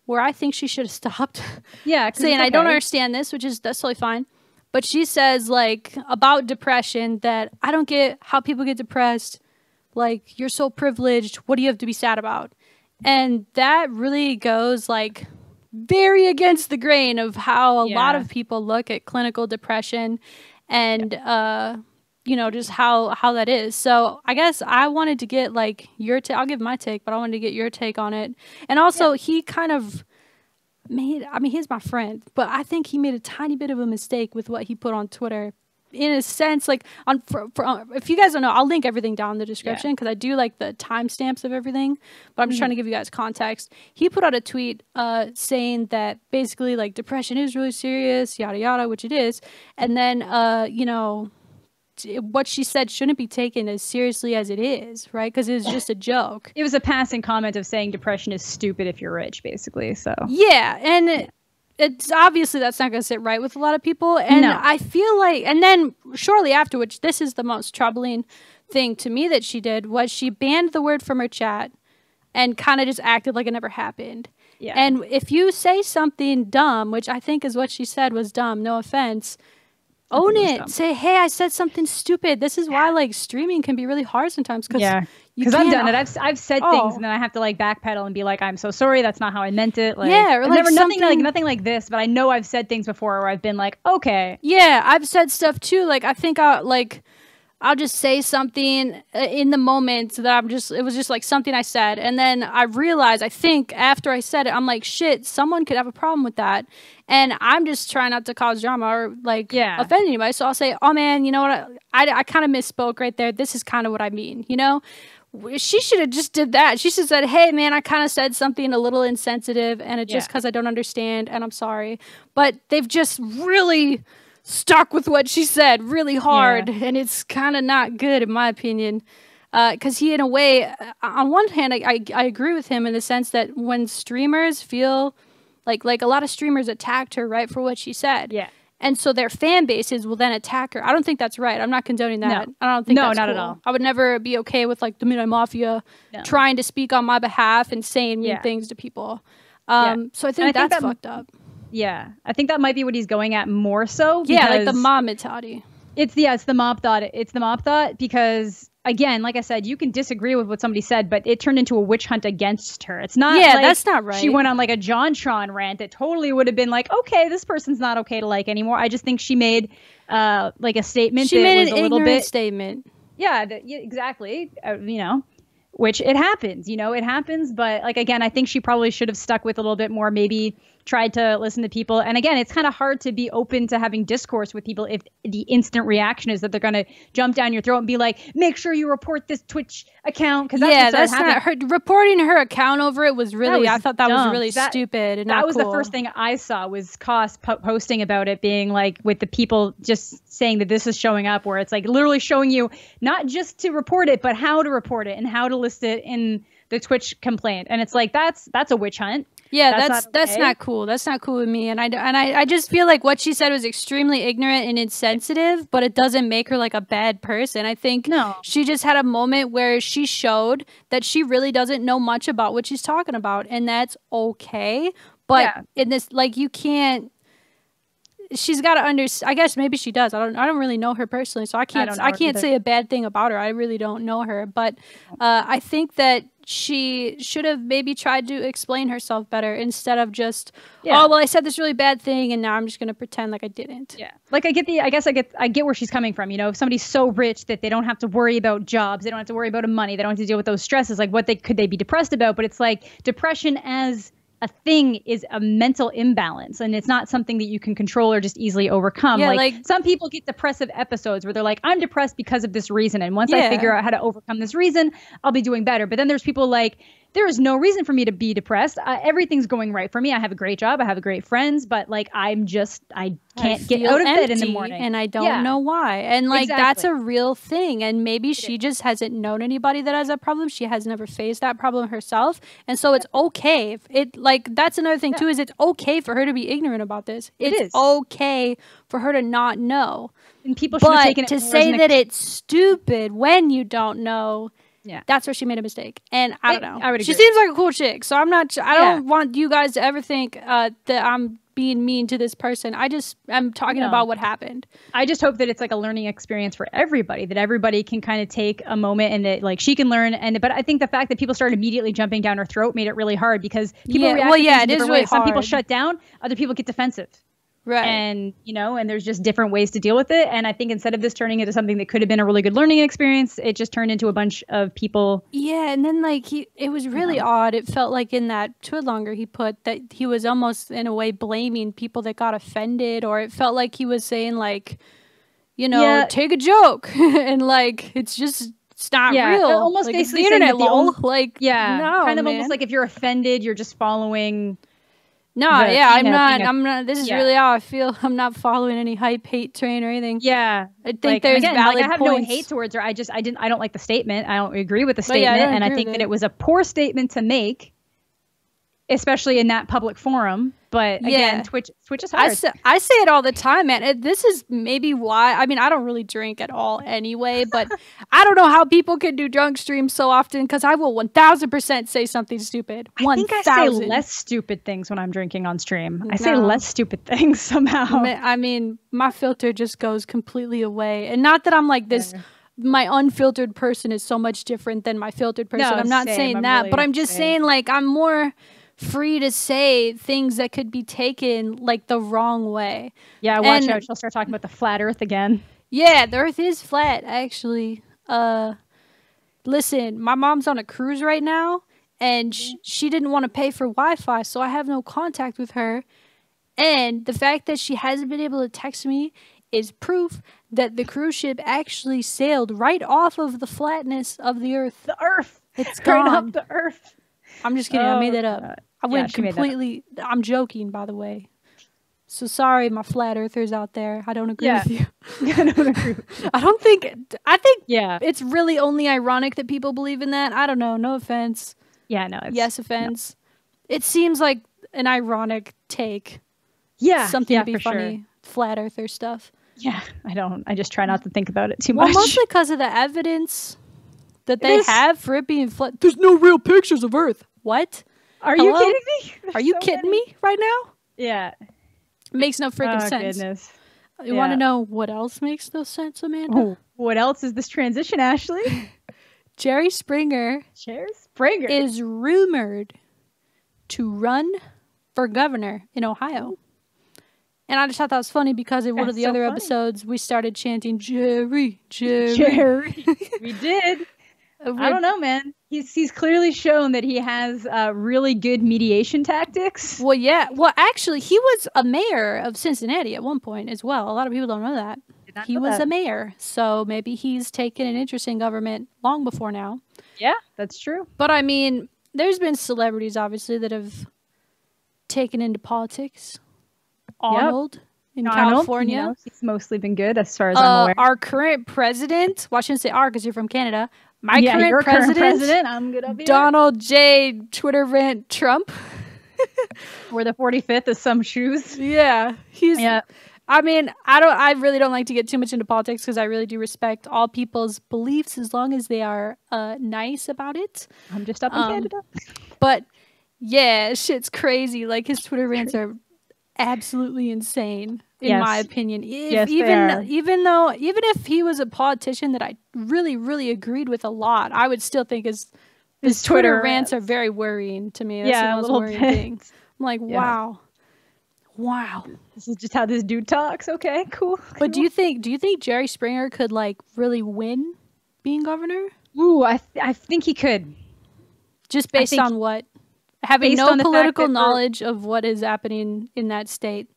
where I think she should have stopped. Yeah. Saying, I don't understand this, that's totally fine. But she says, like, about depression, that I don't get how people get depressed. Like, you're so privileged. What do you have to be sad about? And that really goes, like, very against the grain of how a lot of people look at clinical depression and, you know, just how that is. So I guess I wanted to get, like, your take. I'll give my take, but I wanted to get your take on it. And also, he kind of he's my friend, but I think he made a tiny bit of a mistake with what he put on Twitter. In a sense, like, if you guys don't know, I'll link everything down in the description because I do like the timestamps of everything, but I'm just trying to give you guys context. He put out a tweet saying that basically, like, depression is really serious, yada yada, which it is, and then you know, what she said shouldn't be taken as seriously as it is, right? Because it was just a joke. It was a passing comment of saying depression is stupid if you're rich, basically. So yeah, and it's obviously that's not going to sit right with a lot of people. And No. I feel like, and then shortly after, which this is the most troubling thing to me that she did, was she banned the word from her chat and kind of just acted like it never happened. Yeah. And if you say something dumb, which I think is what she said was dumb, no offense, own it. Say, hey, I said something stupid. This is why like streaming can be really hard sometimes. Because I've done it. I've said things and then I have to like backpedal and be like, I'm so sorry. That's not how I meant it. Like, yeah, or like nothing like this. But I know I've said things before where I've been like, okay. Yeah, I've said stuff too. Like I think I'll just say something in the moment that it was just like something I said. And then I realized, I think after I said it, I'm like, shit, someone could have a problem with that. And I'm just trying not to cause drama or like offend anybody. So I'll say, oh man, you know what? I kind of misspoke right there. This is kind of what I mean, you know? She should have just did that. She should have said, hey man, I kind of said something a little insensitive and it's just because I don't understand and I'm sorry. But they've just really stuck with what she said really hard, and it's kind of not good in my opinion, because he, in a way, on one hand, I agree with him in the sense that when streamers feel like a lot of streamers attacked her right for what she said, and so their fan bases will then attack her. I don't think that's right. I'm not condoning that. I don't think that's not cool. at all. I would never be okay with like the MiDNiTE Mafia trying to speak on my behalf and saying mean things to people. So I think that's fucked up. Yeah, I think that might be what he's going at more so. Yeah, like the mob mentality. It's the mob thought. It's the mob thought because, again, like I said, you can disagree with what somebody said, but it turned into a witch hunt against her. It's not. Yeah, like that's not right. She went on like a JonTron rant that totally would have been like, okay, this person's not okay to like anymore. I just think she made like a statement. She made was an a little ignorant bit statement. Yeah, exactly. You know. Which it happens, it happens. But like, again, I think she probably should have stuck with a little bit more, maybe tried to listen to people. And again, it's kind of hard to be open to having discourse with people if the instant reaction is that they're going to jump down your throat and be like, make sure you report this Twitch account. Because that's not her reporting her account over it was really, I thought that was really stupid. And that was cool. The first thing I saw was Koss posting about it being like with the people just saying that this is showing up where it's like literally showing you not just to report it, but how to report it and how to list it in the Twitch complaint. And it's like, that's a witch hunt. Yeah, that's not cool. That's not cool with me. And I just feel like what she said was extremely ignorant and insensitive, but it doesn't make her like a bad person. I think she just had a moment where she showed that she really doesn't know much about what she's talking about, and that's okay. But in this, like, you can't. She's got to understand. I guess maybe she does. I don't really know her personally, so I can't say a bad thing about her. I really don't know her, but I think that she should have maybe tried to explain herself better instead of just, oh well, I said this really bad thing and now I'm just gonna pretend like I didn't. Yeah, like I get where she's coming from. If somebody's so rich that they don't have to worry about jobs, they don't have to worry about money, they don't have to deal with those stresses. Like, could they be depressed about? But it's like depression as a thing is a mental imbalance, and it's not something that you can control or just easily overcome. Yeah, like some people get depressive episodes where they're like, I'm depressed because of this reason, and once I figure out how to overcome this reason, I'll be doing better. But then there's people like, there is no reason for me to be depressed. Everything's going right for me. I have a great job. I have great friends, but like I can't get out of bed in the morning, and I don't know why. And like that's a real thing. And maybe she just hasn't known anybody that has that problem. She has never faced that problem herself, and so it's okay. That's another thing too. Is it's okay for her to be ignorant about this. It's okay for her to not know. And people should have taken it to say that it's stupid when you don't know. Yeah, that's where she made a mistake, and I don't know. I would agree. She seems like a cool chick, so I'm not. I don't want you guys to ever think that I'm being mean to this person. I'm talking about what happened. I just hope that it's like a learning experience for everybody, that everybody can kind of take a moment and that like she can learn. But I think the fact that people started immediately jumping down her throat made it really hard because people react to things in different ways. Some people shut down, other people get defensive. Right. And, and there's just different ways to deal with it. And I think instead of this turning into something that could have been a really good learning experience, it just turned into a bunch of people. Yeah. And then like it was really odd. It felt like in that Twidlonger he put that he was almost in a way blaming people that got offended, or it felt like he was saying like, take a joke and like, it's not real. Almost like, basically it's the internet, lol. Like, no, kind of man. almost like if you're offended, you're just following. No, I'm not. This is really how I feel. I'm not following any hype hate train or anything. Yeah, I think there's valid I have points. no hate towards her. I don't like the statement. I don't agree with the statement, and I think that it was a poor statement to make. especially in that public forum. But again, Yeah. Twitch is hard. I say it all the time, man. This is maybe why. I mean, I don't really drink at all anyway, but I don't know how people can do drunk streams so often because I will 1000% say something stupid. I think I say less stupid things when I'm drinking on stream. I say less stupid things somehow. I mean, my filter just goes completely away. And not that I'm like this, my unfiltered person is so much different than my filtered person. No, I'm not saying that, really but I'm just saying like I'm more free to say things that could be taken like the wrong way. Yeah, watch out. She'll start talking about the flat earth again. Yeah, the earth is flat, actually. Listen, my mom's on a cruise right now, and she didn't want to pay for Wi-Fi, so I have no contact with her. And the fact that she hasn't been able to text me is proof that the cruise ship actually sailed right off of the flatness of the earth. The earth. It's gone. Right up the earth. I'm just kidding. I made that up. I went completely... I'm joking, by the way. So sorry, my flat earthers out there. I don't agree with you. I don't agree. I think it's really only ironic that people believe in that. I don't know. No offense. Yeah, no. Yes, offense. No. It seems like an ironic take. Yeah. Something to be funny. Sure. Flat earther stuff. Yeah, I just try not to think about it too much. Well, mostly because of the evidence that they have for it being flat. There's no real pictures of Earth. What? Are you kidding me? Are you kidding me right now? Yeah. It makes no freaking sense. Goodness. You want to know what else makes no sense, Amanda? Oh, what else is this transition, Ashley? Jerry Springer is rumored to run for governor in Ohio. And I just thought that was funny because in one of the other episodes, we started chanting, Jerry, Jerry. Jerry. We did. I don't know, man. He's clearly shown that he has really good mediation tactics. Well, yeah. Well, actually, he was a mayor of Cincinnati at one point as well. A lot of people don't know that. He was a mayor. So maybe he's taken an interest in government long before now. Yeah, that's true. But I mean, there's been celebrities, obviously, that have taken into politics. Arnold in California. You know, he's mostly been good as far as I'm aware. Our current president, well, I shouldn't say our because you're from Canada. Your current president, I'm good up here. Donald J. Twitter rant Trump. Or the 45th of some shoes. Yeah. I mean, I really don't like to get too much into politics because I really do respect all people's beliefs as long as they are nice about it. I'm just up in Canada. But yeah, shit's crazy. Like his Twitter rants are absolutely insane in my opinion. Even if he was a politician that I really, really agreed with a lot, I would still think his Twitter rants are very worrying to me. That's the most worrying thing. I'm like, wow. This is just how this dude talks. Okay, cool. But do you think Jerry Springer could like really win being governor? Ooh, I think he could. Just based on what? Having no political knowledge of what is happening in that state.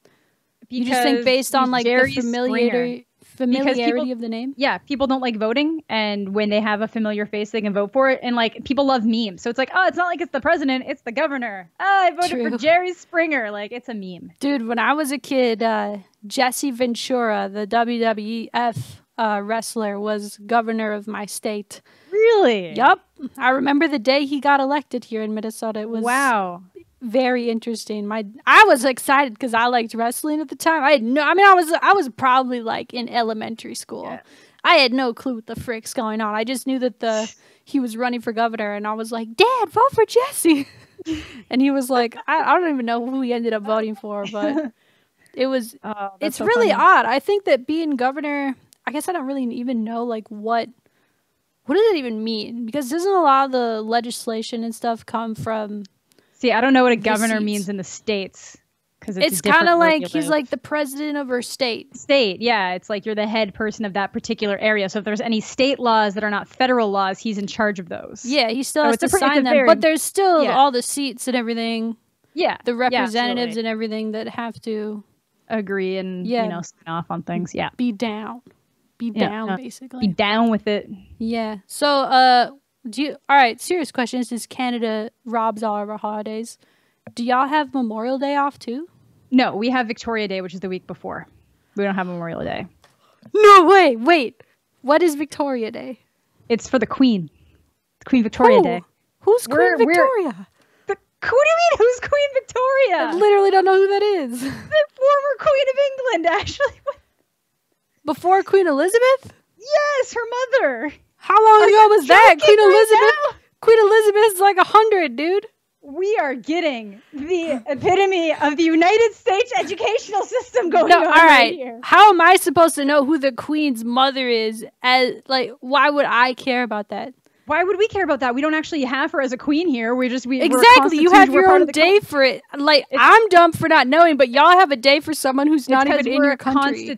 You just think based on like the familiarity of the name? Yeah, people don't like voting, and when they have a familiar face, they can vote for it. And like people love memes, so it's like, oh, it's not like it's the president, it's the governor. Oh, I voted for Jerry Springer. Like it's a meme. Dude, when I was a kid, Jesse Ventura, the WWF wrestler, was governor of my state. Really? Yup. I remember the day he got elected here in Minnesota. It was very interesting. I was excited because I liked wrestling at the time. I was probably like in elementary school. Yeah. I had no clue what the frick's going on. I just knew that he was running for governor, and I was like, Dad, vote for Jesse. And he was like, I don't even know who he ended up voting for, but it was it's so really odd. I think that being governor, I guess I don't really even know like what does it even mean? Because doesn't a lot of the legislation and stuff come from... See, I don't know what a governor means in the States. Because it's kind of like he's like the president of our state. Yeah. It's like you're the head person of that particular area. So if there's any state laws that are not federal laws, he's in charge of those. Yeah, he still has to sign them. But there's still all the seats and everything. Yeah. The representatives and everything that have to... agree and, sign off on things. Yeah. Be down. Basically. Be down with it. Yeah. So, all right, serious questions. Since Canada robs all of our holidays, do y'all have Memorial Day off too? No, we have Victoria Day, which is the week before. We don't have Memorial Day. No, wait. What is Victoria Day? It's for the Queen. Queen Victoria Day. Who's Queen Victoria? Who do you mean? Who's Queen I Victoria? literally don't know who that is. The former Queen of England, Ashley. Before Queen Elizabeth? Yes, her mother. How long ago was that? Queen Elizabeth. Now? Queen Elizabeth's like 100, dude. We are getting the epitome of the United States educational system going on all right here. How am I supposed to know who the Queen's mother is? Why would I care about that? Why would we care about that? We don't actually have her as a queen here. Exactly. You have your own day for it. I'm dumb for not knowing, but y'all have a day for someone who's not even in your country.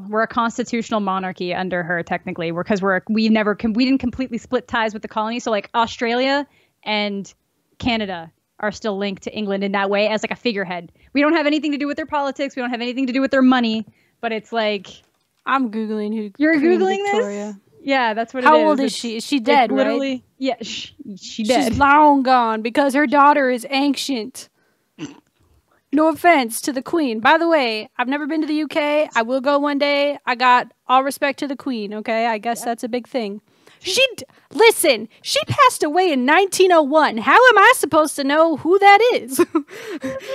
We're a constitutional monarchy under her, technically. We didn't completely split ties with the colony. So like Australia and Canada are still linked to England in that way as like a figurehead. We don't have anything to do with their politics. We don't have anything to do with their money. But it's like, I'm Googling who. You're Queen Googling Victoria. this? Yeah, that's what it is. How old is she? Is she dead, literally, right? Yeah, she dead. She's long gone because her daughter is ancient. No offense to the Queen. By the way, I've never been to the UK. I will go one day. I got all respect to the Queen, okay? I guess that's a big thing. Listen, she passed away in 1901. How am I supposed to know who that is?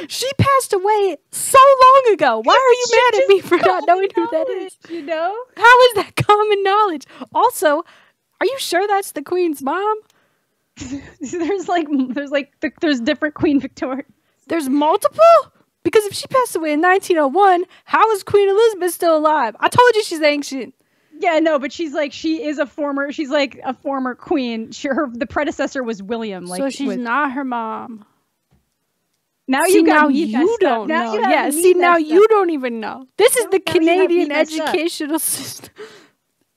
She passed away so long ago. Why are you mad at me for not knowing who that is? You know? How is that common knowledge? Also, are you sure that's the Queen's mom? There's different Queen Victoria. There's multiple? Because if she passed away in 1901, how is Queen Elizabeth still alive? I told you she's ancient. Yeah, no, but she's like a former queen. The predecessor was William. So she's not her mom. Now you don't know. Now you don't even know. This is the Canadian educational system.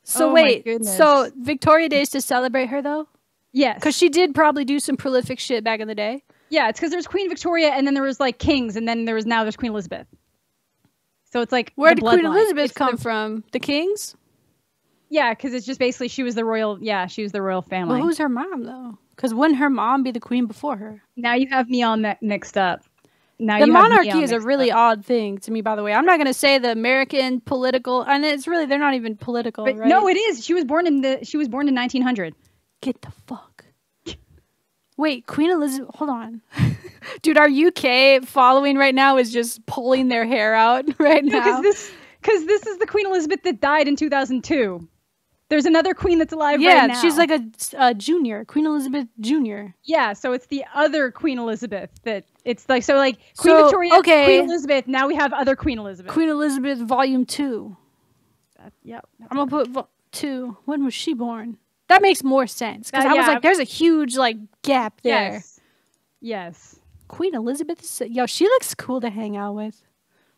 So wait, so Victoria Day is to celebrate her though? Yes. Because she did probably do some prolific shit back in the day. Yeah, it's because there's Queen Victoria and then there was like kings and then there's Queen Elizabeth. So it's like, where did Queen Elizabeth come from? The kings? Yeah, because it's just basically she was the royal family. Well, who's her mom though? Because wouldn't her mom be the queen before her? Now you have me on that mixed up. The monarchy is a really odd thing to me, by the way. I'm not going to say the American political, and it's really, they're not even political, right? No, it is. She was born in 1900. Get the fuck. Wait, Queen Elizabeth, hold on. Dude, our UK following right now is just pulling their hair out right now. Because this is the Queen Elizabeth that died in 2002. There's another queen that's alive right now. Yeah, she's like a junior, Queen Elizabeth Junior. Yeah, so it's the other Queen Elizabeth that it's like, so like Queen Victoria, okay. Queen Elizabeth, now we have other Queen Elizabeth. Queen Elizabeth Volume 2. Yep. I'm going to put 2. When was she born? That makes more sense. Because I was like, there's a huge like gap there. Yes. Queen Elizabeth, yo, she looks cool to hang out with.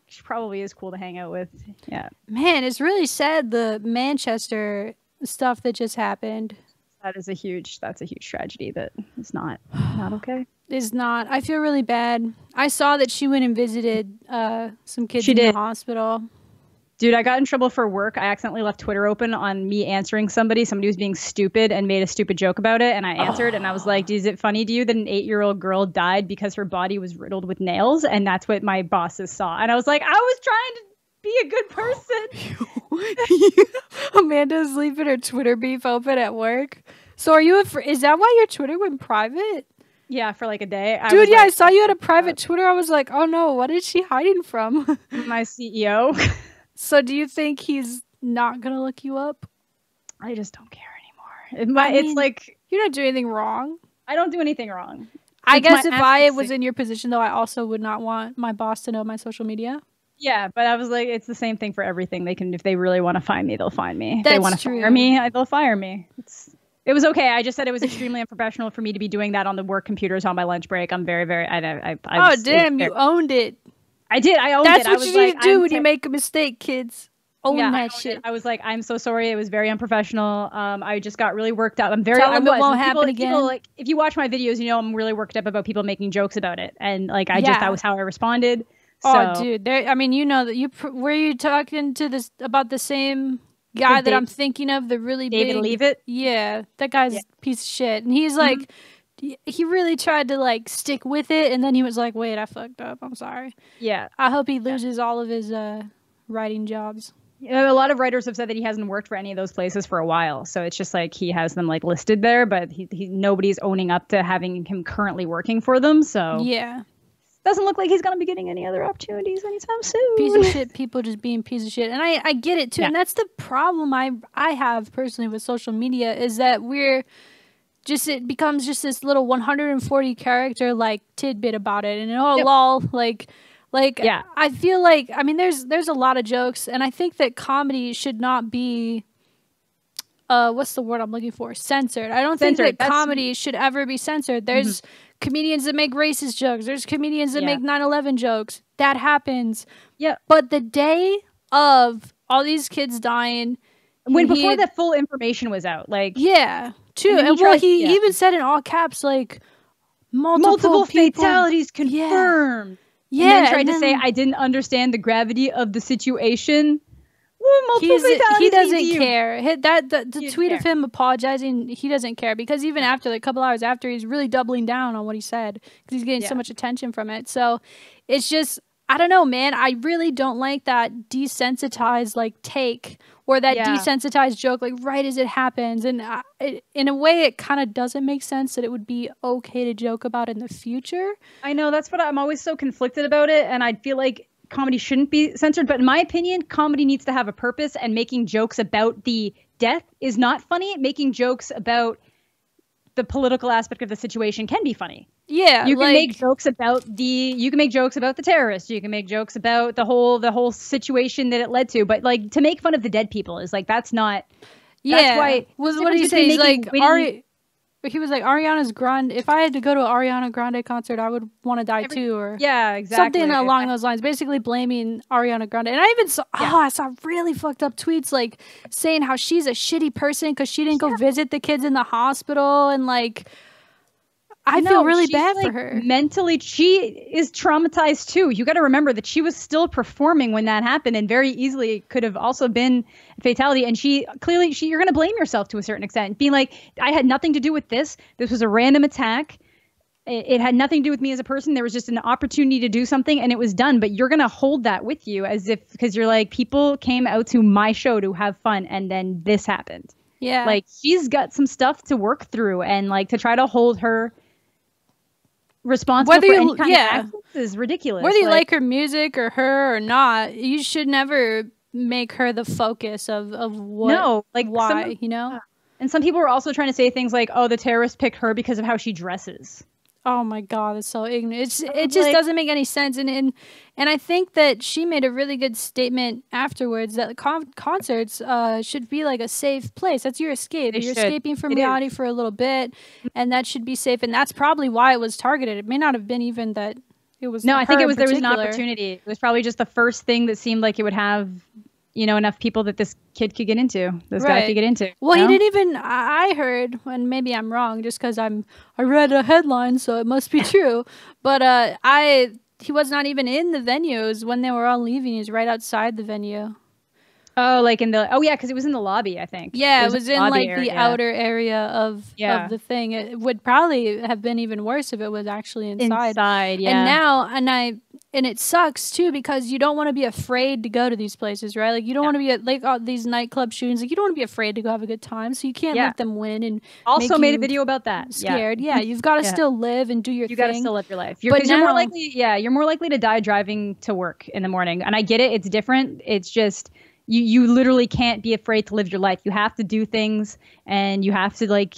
She probably is cool to hang out with. Yeah. Man, it's really sad the Manchester stuff that just happened. That's a huge tragedy that is not okay. Is not. I feel really bad. I saw that she went and visited some kids in the hospital. Dude, I got in trouble for work. I accidentally left Twitter open on me answering somebody. Somebody was being stupid and made a stupid joke about it. And I answered and I was like, is it funny to you that an 8-year-old girl died because her body was riddled with nails? And that's what my bosses saw. And I was like, I was trying to be a good person. Amanda's leaving her Twitter beef open at work. So are you, is that why your Twitter went private? Yeah, for like a day. Dude, I saw you had a private Twitter. I was like, oh no, what is she hiding from? My CEO. So do you think he's not going to look you up? I just don't care anymore. It's like... You're not doing anything wrong. I don't do anything wrong. I guess if I was in your position, though, I also would not want my boss to know my social media. Yeah, but I was like, it's the same thing for everything. They can, if they really want to find me, they'll find me. If they want to fire me, they'll fire me. It was okay. I just said it was extremely unprofessional for me to be doing that on the work computers on my lunch break. I'm very, very... you owned it. I did. I owned it. That's what you need to do when you make a mistake, kids. Own that shit. I was like, I'm so sorry. It was very unprofessional. I just got really worked up. Tell them it won't happen again. People, like, if you watch my videos, you know I'm really worked up about people making jokes about it. And like, that was how I responded. So. Oh, dude. You know that were you talking to about the same guy that I'm thinking of? The really David big... Leavitt? Yeah. That guy's a piece of shit. And he's like... He really tried to like stick with it, and then he was like, wait, I fucked up, I'm sorry. Yeah, I hope he loses all of his writing jobs. A lot of writers have said that he hasn't worked for any of those places for a while. So it's just like he has them like listed there, but nobody's owning up to having him currently working for them. So yeah. Doesn't look like he's going to be getting any other opportunities anytime soon. Piece of shit, people just being piece of shit. And I get it too. Yeah. And that's the problem I have personally with social media is that it becomes just this little 140 character like tidbit about it. And lol, like yeah. I feel like, I mean, there's a lot of jokes, and I think that comedy should not be what's the word I'm looking for? Censored. I don't think that comedy should ever be censored. There's comedians that make racist jokes. There's comedians that make 9/11 jokes. That happens. Yeah. But the day of all these kids dying, before the full information was out, like too. And he even said in all caps like multiple fatalities confirmed. Yeah. And then tried to say I didn't understand the gravity of the situation. He doesn't care. The tweet of him apologizing, he doesn't care, because even after, like a couple hours after, he's really doubling down on what he said because he's getting so much attention from it. So it's just, I don't know, man. I really don't like that desensitized like take or that desensitized joke like right as it happens. And in a way, it kind of doesn't make sense that it would be okay to joke about in the future. I know, that's what I'm always so conflicted about it, and I feel like comedy shouldn't be censored, but in my opinion, comedy needs to have a purpose, and making jokes about the death is not funny. Making jokes about the political aspect of the situation can be funny. Yeah, you can make jokes about the terrorists. You can make jokes about the whole situation that it led to. But like, to make fun of the dead people is like, that's not. Yeah. That's why. What did he say? He's like he was like, Ariana's Grande. If I had to go to an Ariana Grande concert, I would want to die too, or exactly something along those lines. Basically, blaming Ariana Grande. And I even saw I saw really fucked up tweets like saying how she's a shitty person because she didn't go visit the kids in the hospital, and like. I feel really bad for her. Mentally, she is traumatized too. You got to remember that she was still performing when that happened, and very easily could have also been a fatality. And you're going to blame yourself to a certain extent, being like, I had nothing to do with this. This was a random attack. It had nothing to do with me as a person. There was just an opportunity to do something, and it was done. But you're going to hold that with you because you're like, people came out to my show to have fun, and then this happened. Yeah. Like, she's got some stuff to work through, and like to try to hold her responsible for any kind of actions is ridiculous. Whether you like her music or her or not, you should never make her the focus of why, you know? And some people were also trying to say things like, oh, the terrorists picked her because of how she dresses. Oh my God, it's so ignorant. It just doesn't make any sense. And I think that she made a really good statement afterwards that concerts should be like a safe place. That's your escape. You're escaping from reality for a little bit, and that should be safe. And that's probably why it was targeted. It may not have been even that it was. No, I think there was an opportunity. It was probably just the first thing that seemed like it would have, enough people that this kid could get into, this guy could get into. Well, he didn't even, I heard, and maybe I'm wrong just because I read a headline, so it must be true, but he was not even in the venues when they were all leaving. He was right outside the venue. Oh, like because it was in the lobby, I think. Yeah, it was in like the outer area of the thing. It would probably have been even worse if it was actually inside. Inside, yeah. And it sucks too, because you don't want to be afraid to go to these places, right? Like, you don't want to be at like all these nightclub shootings. Like, you don't want to be afraid to go have a good time, so you can't let them win. And also made a video about that. Scared, you've got to still live and do your thing. You got to still live your life. You're more likely to die driving to work in the morning. And I get it; it's different. It's just. You literally can't be afraid to live your life. You have to do things, and you have to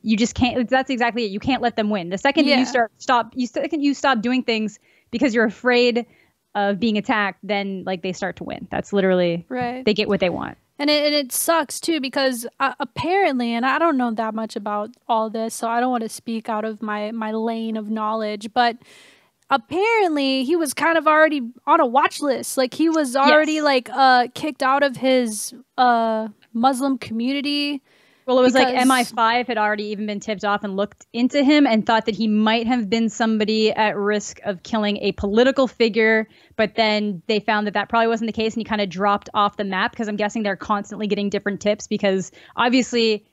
you just can't. That's exactly it. You can't let them win. The second that you stop doing things because you're afraid of being attacked, then they start to win. That's literally right. They get what they want. And it sucks too, because apparently, and I don't know that much about all this, so I don't want to speak out of my lane of knowledge, but apparently he was kind of already on a watch list. Like, he was already kicked out of his Muslim community. Well, it was like MI5 had already even been tipped off and looked into him and thought that he might have been somebody at risk of killing a political figure. But then they found that probably wasn't the case, and he kind of dropped off the map, because I'm guessing they're constantly getting different tips, because obviously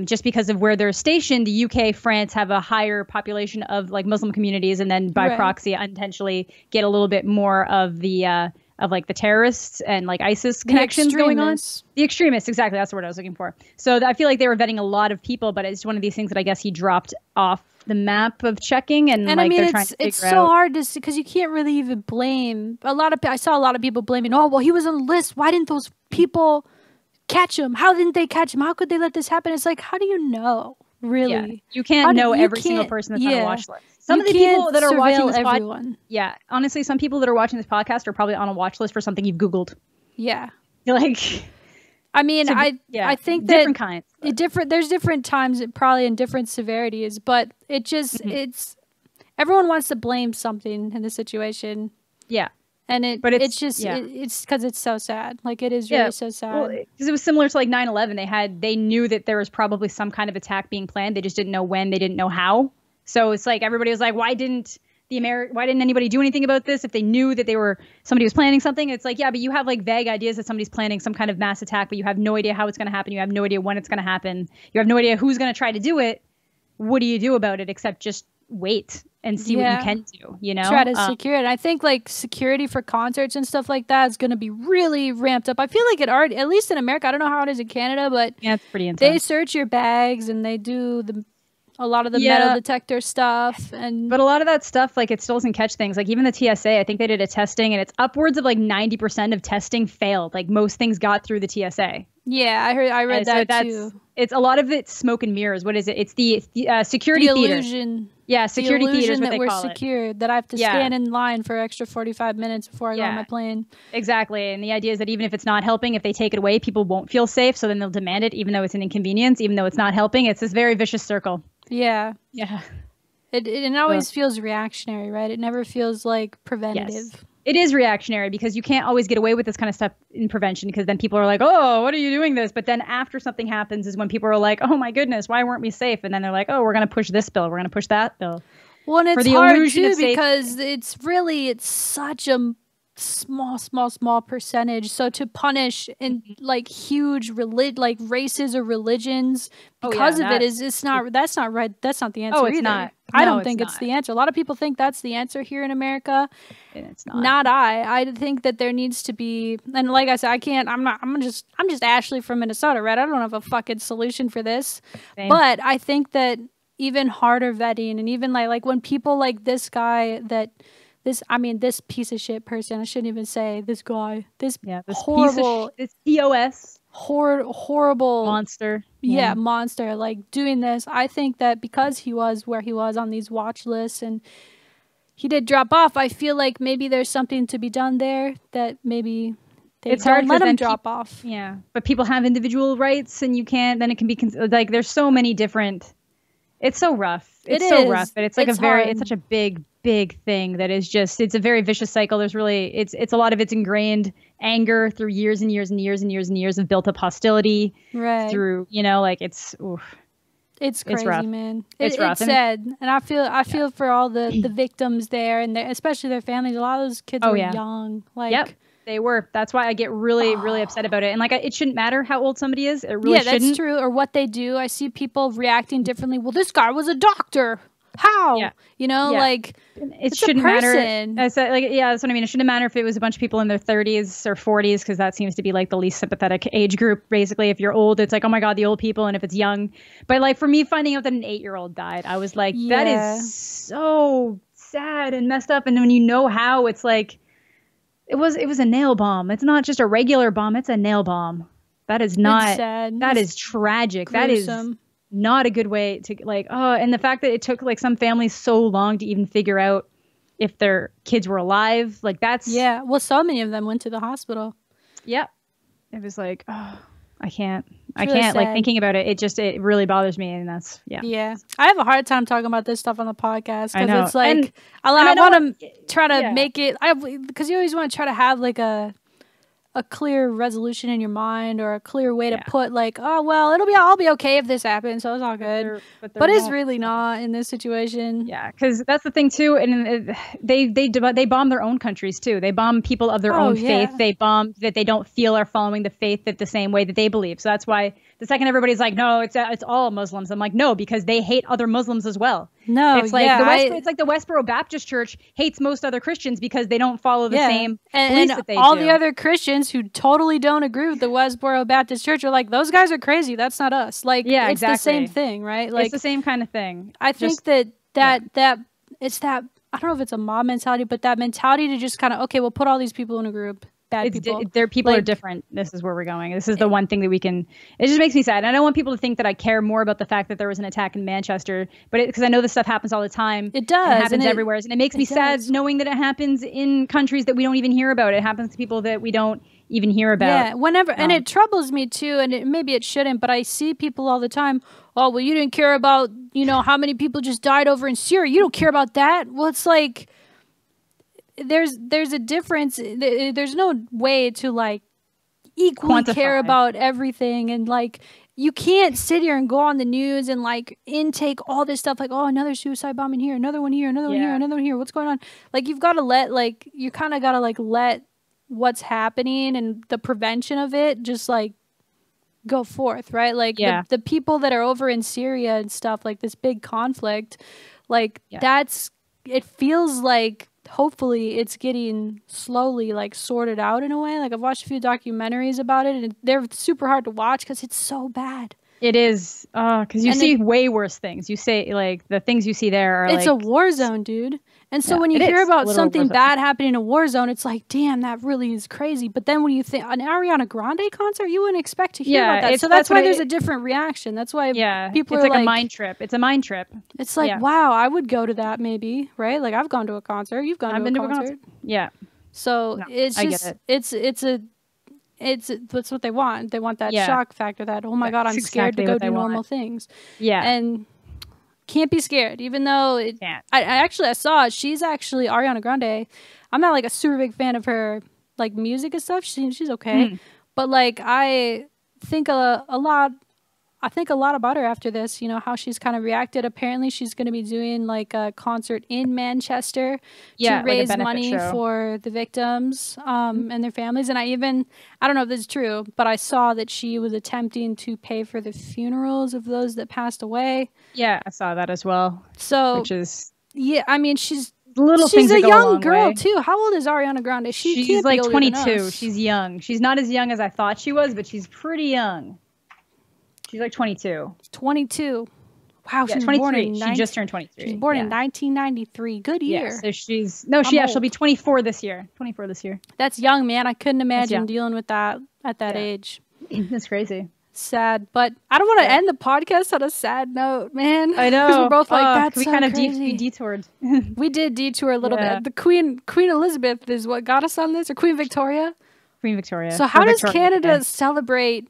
just because of where they're stationed, the UK, France have a higher population of Muslim communities, and then by proxy unintentionally get a little bit more of the of like the terrorists and like ISIS connections going on. The extremists, exactly. That's the word I was looking for. So I feel like they were vetting a lot of people, but it's one of these things that I guess he dropped off the map of checking, and like, I mean, they're trying to figure it's so hard to see, because you can't really even blame I saw a lot of people blaming, oh, well, he was on the list. Why didn't those people catch him? How didn't they catch him? How could they let this happen? It's like, how do you know? Really? Yeah. You can't know every single person that's on a watch list. Some of the people that are watching this podcast, honestly, some people that are watching this podcast are probably on a watch list for something you've Googled. Yeah. You're like, I mean, I think that different kinds. There's different times, probably in different severities, but it just everyone wants to blame something in the situation. Yeah. And it's because it's so sad. Like, it is really so sad. Well, because it was similar to like 9/11. They knew that there was probably some kind of attack being planned. They just didn't know when. They didn't know how. So it's like everybody was like, why didn't anybody do anything about this if they knew that somebody was planning something? It's like, yeah, but you have like vague ideas that somebody's planning some kind of mass attack, but you have no idea how it's going to happen. You have no idea when it's going to happen. You have no idea who's going to try to do it. What do you do about it except just wait and see what you can do, you know? Try to secure it. I think like security for concerts and stuff like that is going to be really ramped up. I feel like it already, at least in America, I don't know how it is in Canada, but yeah, it's pretty intense. They search your bags and they do a lot of the metal detector stuff. But a lot of that stuff, like, it still doesn't catch things. Like, even the TSA, I think they did a testing, and it's upwards of like 90% of testing failed. Like, most things got through the TSA. Yeah, I read that too. It's a lot of it's smoke and mirrors. What is it? It's the security illusion. Yeah, security theater is what they call it. That we're secured, that I have to stand in line for extra 45 minutes before I go on my plane. Exactly. And the idea is that even if it's not helping, if they take it away, people won't feel safe. So then they'll demand it, even though it's an inconvenience, even though it's not helping. It's this very vicious circle. Yeah. Yeah. It always feels reactionary, right? It never feels like preventative. Yes. It is reactionary because you can't always get away with this kind of stuff in prevention, because then people are like, oh, what are you doing this? But then after something happens is when people are like, oh my goodness, why weren't we safe? And then they're like, oh, we're going to push this bill. We're going to push that bill. Well, and it's hard too, because it's such a small percentage. So to punish in like huge like races or religions because of it that's not right. That's not the answer. Oh, it's either. not. I don't think it's the answer. A lot of people think that's the answer here in America. And it's not. Not I think that there needs to be, and like I said, I'm just Ashley from Minnesota, right? I don't have a fucking solution for this. Same. But I think that even harder vetting, and even like when people like this guy this piece of shit person, I shouldn't even say this guy, this horrible, this POS, horrible monster. Yeah, monster, like doing this. I think that because he was where he was on these watch lists and he did drop off, I feel like maybe there's something to be done there, that maybe it's hard to let him drop off. Yeah, but people have individual rights, and you can't. Then it can be like there's so many different. It's so rough. It's so rough, but it's like it's such a big thing that is just, it's a very vicious cycle. There's really, it's a lot of it's ingrained anger through years and years and years and years and years of built up hostility. Right. Through, like it's crazy, rough. Man. It's rough. It's sad. And I feel for all the victims there, and especially their families. A lot of those kids were young. Like, they were. That's why I get really, really upset about it. And like, it shouldn't matter how old somebody is. It really shouldn't. Yeah, that's true. Or what they do. I see people reacting differently. Well, this guy was a doctor. How? Yeah. Like, it shouldn't matter. That's what I mean. It shouldn't matter if it was a bunch of people in their 30s or 40s, because that seems to be like the least sympathetic age group. Basically, if you're old, it's like, oh my God, the old people. And if it's young, but like for me, finding out that an 8-year-old died, I was like, that is so sad and messed up. And when you know how, it's like, it was a nail bomb. It's not just a regular bomb. It's a nail bomb. That is not, sad. That is tragic. Gruesome. That is not a good way to and the fact that it took like some families so long to even figure out if their kids were alive, like that's well, so many of them went to the hospital. It was like, I can't sad. Like thinking about it, it really bothers me, and that's I have a hard time talking about this stuff on the podcast, because it's like I want to try to make it, because you always want to try to have like a a clear resolution in your mind or a clear way to put like, oh well, I'll be okay if this happens, so it's all good. But it's really not in this situation. Yeah, because that's the thing too, and they bomb their own countries too. They bomb people of their own faith. They bomb that they don't feel are following the faith that the same way that they believe. So that's why the second everybody's like, no, it's all Muslims. I'm like, no, because they hate other Muslims as well. No, it's like it's like the Westboro Baptist Church hates most other Christians because they don't follow the same beliefs that they do. All the other Christians who totally don't agree with the Westboro Baptist Church are like, those guys are crazy. That's not us. Like, it's the same thing, right? Like, it's the same kind of thing. I think that it's that, I don't know if it's a mob mentality, but that mentality to just kind of, okay, we'll put all these people in a group. Bad people. Their people are different. This is where we're going. This is the one thing that we can. It just makes me sad. And I don't want people to think that I care more about the fact that there was an attack in Manchester, but because I know this stuff happens all the time. It does. It happens everywhere, and it makes me sad knowing that it happens in countries that we don't even hear about. It happens to people that we don't even hear about. Yeah, whenever, and it troubles me too. And maybe it shouldn't, but I see people all the time. Oh, well, you didn't care about how many people just died over in Syria. You don't care about that. Well, it's like. There's a difference. There's no way to like equally care about everything, and like you can't sit here and go on the news and like intake all this stuff like, oh, another suicide bombing here, another one here, another one here, another one here. What's going on? Like you've got to you kind of got to like let what's happening and the prevention of it just like go forth, right? Like the people that are over in Syria and stuff, like this big conflict, like it feels like hopefully it's getting slowly like sorted out in a way. Like I've watched a few documentaries about it, and they're super hard to watch because it's so bad. It is, because you see way worse things. You say like the things you see there are it's a war zone, dude. And so when you hear about something bad happening in a war zone, it's like, damn, that really is crazy. But then when you think an Ariana Grande concert, you wouldn't expect to hear about that. So that's why there's a different reaction. That's why people are like a mind trip. It's a mind trip. It's like, wow, I would go to that maybe, right? Like I've gone to a concert. You've gone to a concert. Yeah. So it's just, it's that's what they want. They want that shock factor, that, oh my God, I'm scared to go do normal things. Yeah. And can't be scared, even though I saw she's actually Ariana Grande. I'm not like a super big fan of her like music and stuff. She's okay, but like I think a lot about her after this. How she's kind of reacted. Apparently, she's going to be doing like a concert in Manchester to raise money for the victims and their families. And I don't know if this is true, but I saw that she was attempting to pay for the funerals of those that passed away. Yeah, I saw that as well. So, which is I mean, she's a young girl too. How old is Ariana Grande? She's like 22. She's young. She's not as young as I thought she was, but she's pretty young. She's like 22. 22. Wow, she's 23. Born in she just turned 23. She's born in 1993. Good year. Yeah, so she'll be 24 this year. 24 this year. That's young, man. I couldn't imagine dealing with that at that age. That's crazy. Sad, but I don't want to end the podcast on a sad note, man. I know. Because we're both like, that's we so kind of crazy. detoured. We did detour a little bit. The Queen Elizabeth is what got us on this, or Queen Victoria? Queen Victoria. So how does Canada celebrate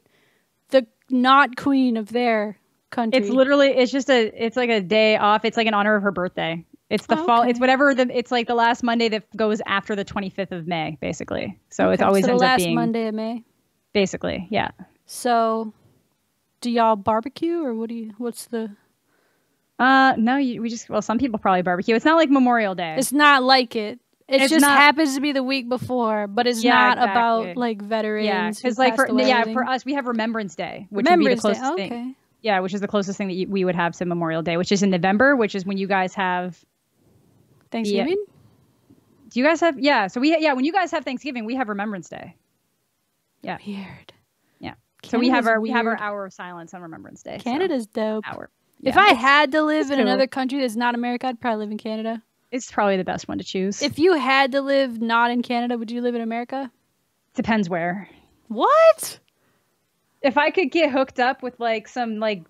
the not queen of their country? It's literally, it's like a day off. It's like in honor of her birthday. It's the fall. It's whatever it's like the last Monday that goes after the 25th of May, basically. So it always ends up being the last Monday of May. Basically, yeah. So, do y'all barbecue, or what's the? No, some people probably barbecue. It's not like Memorial Day. It's not like it. It just happens to be the week before, but it's not about like veterans. Yeah, because like for us, we have Remembrance Day, which would be the closest thing. Yeah, which is the closest thing that we would have to Memorial Day, which is in November, which is when you guys have Thanksgiving. Do you guys have? Yeah, so when you guys have Thanksgiving, we have Remembrance Day. Yeah. Weird. Yeah. So we have our hour of silence on Remembrance Day. Canada's dope. Yeah, if I had to live in another country that's not America, I'd probably live in Canada. It's probably the best one to choose. If you had to live not in Canada, would you live in America? Depends where. What? If I could get hooked up with like some like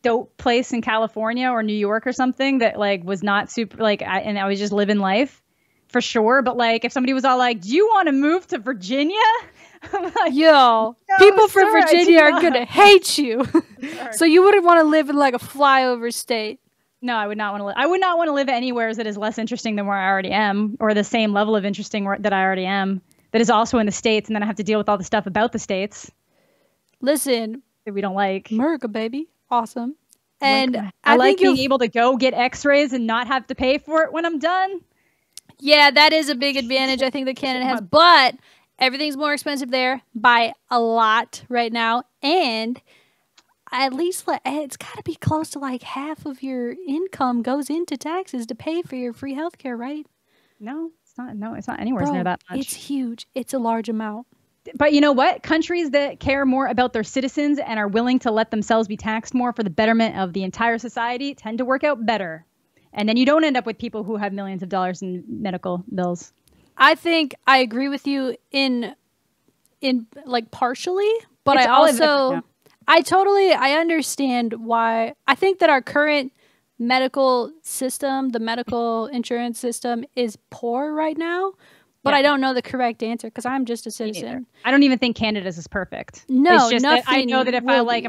dope place in California or New York or something that like was not super like and I was just living life, for sure. But like if somebody was all like, "Do you want to move to Virginia?" I'm like, yo, no, people from Virginia are gonna hate you. So you wouldn't want to live in like a flyover state. No, I would not want to live. I would not want to live anywhere that is less interesting than where I already am, or the same level of interesting that I already am. that is also in the States, and then I have to deal with all the stuff about the States Listen, that we don't like. America, baby. Awesome. And I like think being able to go get x-rays and not have to pay for it when I'm done. Yeah, that is a big advantage I think that Canada has. But everything's more expensive there by a lot right now. And at least it's got to be close to like half of your income goes into taxes to pay for your free healthcare, right? No, it's not. No, it's not anywhere near that much. It's huge. It's a large amount. But you know what? Countries that care more about their citizens and are willing to let themselves be taxed more for the betterment of the entire society tend to work out better. And then you don't end up with people who have millions of dollars in medical bills. I think I agree with you in like partially, but I understand why. I think that our current medical system, the medical insurance system, is poor right now. But I don't know the correct answer because I'm just a citizen. I don't even think Canada's is perfect. No, it's just that I know that if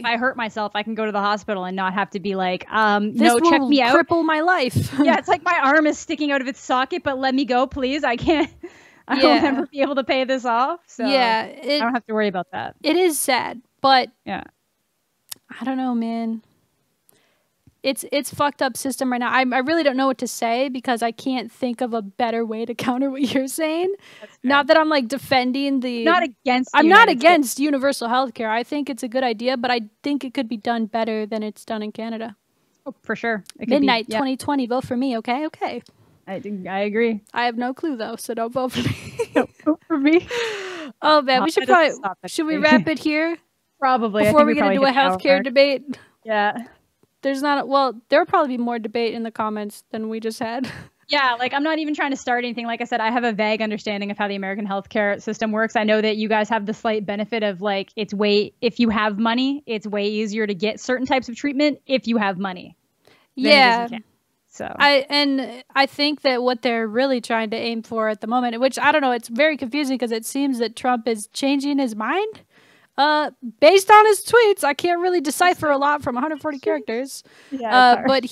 I hurt myself, I can go to the hospital and not have to be like, no, check me out. Cripple my life. Yeah, it's like my arm is sticking out of its socket, but let me go, please. I can't. I will never be able to pay this off. So I don't have to worry about that. It is sad, but yeah, I don't know, man. It's fucked up system right now. I really don't know what to say because I can't think of a better way to counter what you're saying. Not that I'm like defending the. I'm not against universal healthcare. I think it's a good idea, but I think it could be done better than it's done in Canada. Oh, for sure. MiDNiTE 2020. Vote for me, okay? Okay. I agree. I have no clue though, so don't vote for me. Don't vote for me. Oh man, we should probably. Should we wrap it here? Probably. Before we get into a healthcare debate. Yeah. There'll probably be more debate in the comments than we just had. Yeah, like I'm not even trying to start anything. Like I said, I have a vague understanding of how the American healthcare system works. I know that you guys have the slight benefit of like if you have money, it's way easier to get certain types of treatment if you have money. Yeah. So I think that what they're really trying to aim for at the moment, which I don't know, it's very confusing because it seems that Trump is changing his mind. Based on his tweets, I can't really decipher a lot from 140 characters. Yeah, but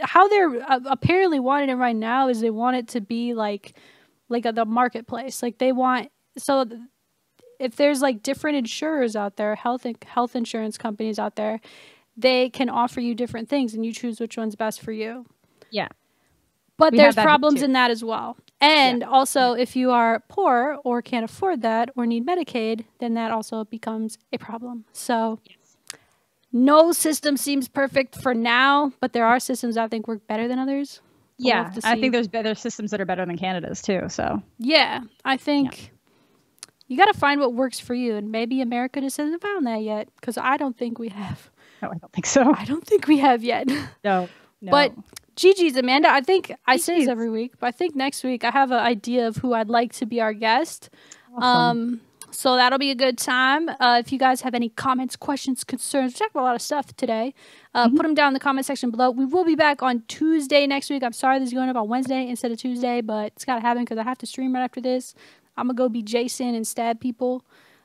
how they're apparently wanting it right now is they want it to be like the marketplace. Like they want if there's like different insurers out there, health insurance companies out there, they can offer you different things and you choose which one's best for you. Yeah. But there's problems in that as well. And also, if you are poor or can't afford that or need Medicaid, then that also becomes a problem. So no system seems perfect for now, but there are systems I think work better than others. Yeah, I think there's systems that are better than Canada's too. So yeah, I think you got to find what works for you. And maybe America just hasn't found that yet because I don't think we have. No, I don't think so. I don't think we have yet. No. But GG's, Amanda. I think I say this every week, but I think next week I have an idea of who I'd like to be our guest. Awesome. So that'll be a good time. If you guys have any comments, questions, concerns, we talked about a lot of stuff today. Put them down in the comment section below. We will be back on Tuesday next week. I'm sorry this is going up on Wednesday instead of Tuesday, but it's got to happen because I have to stream right after this. I'm going to go be Jason and stab people.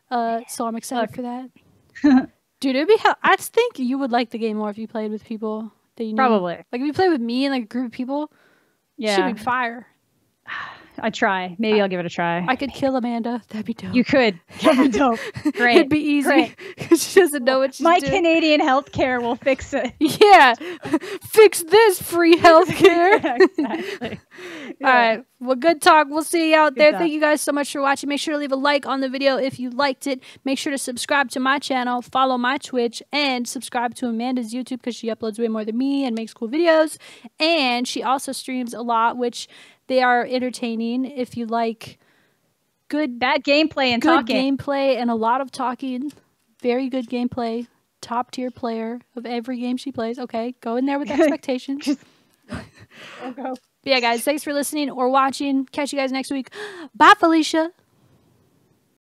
So I'm excited for that. Dude, it'd be I think you would like the game more if you played with people. Probably. Like if you play with me and like a group of people, should be fire. I'd try. Maybe I'll give it a try. I could kill Amanda. That'd be dope. You could. That'd be dope. Great. It'd be easy because she doesn't know what she's doing. My Canadian healthcare will fix it. Yeah. Fix this free healthcare. Yeah, exactly. All right. Well, good talk. We'll see you out there. Thank you guys so much for watching. Make sure to leave a like on the video if you liked it. Make sure to subscribe to my channel, follow my Twitch, and subscribe to Amanda's YouTube because she uploads way more than me and makes cool videos. And she also streams a lot, which they are entertaining if you like bad gameplay and talking. Good gameplay and a lot of talking. Very good gameplay. Top tier player of every game she plays. Okay, go in there with expectations. I'll go. But yeah, guys, thanks for listening or watching. Catch you guys next week. Bye, Felicia.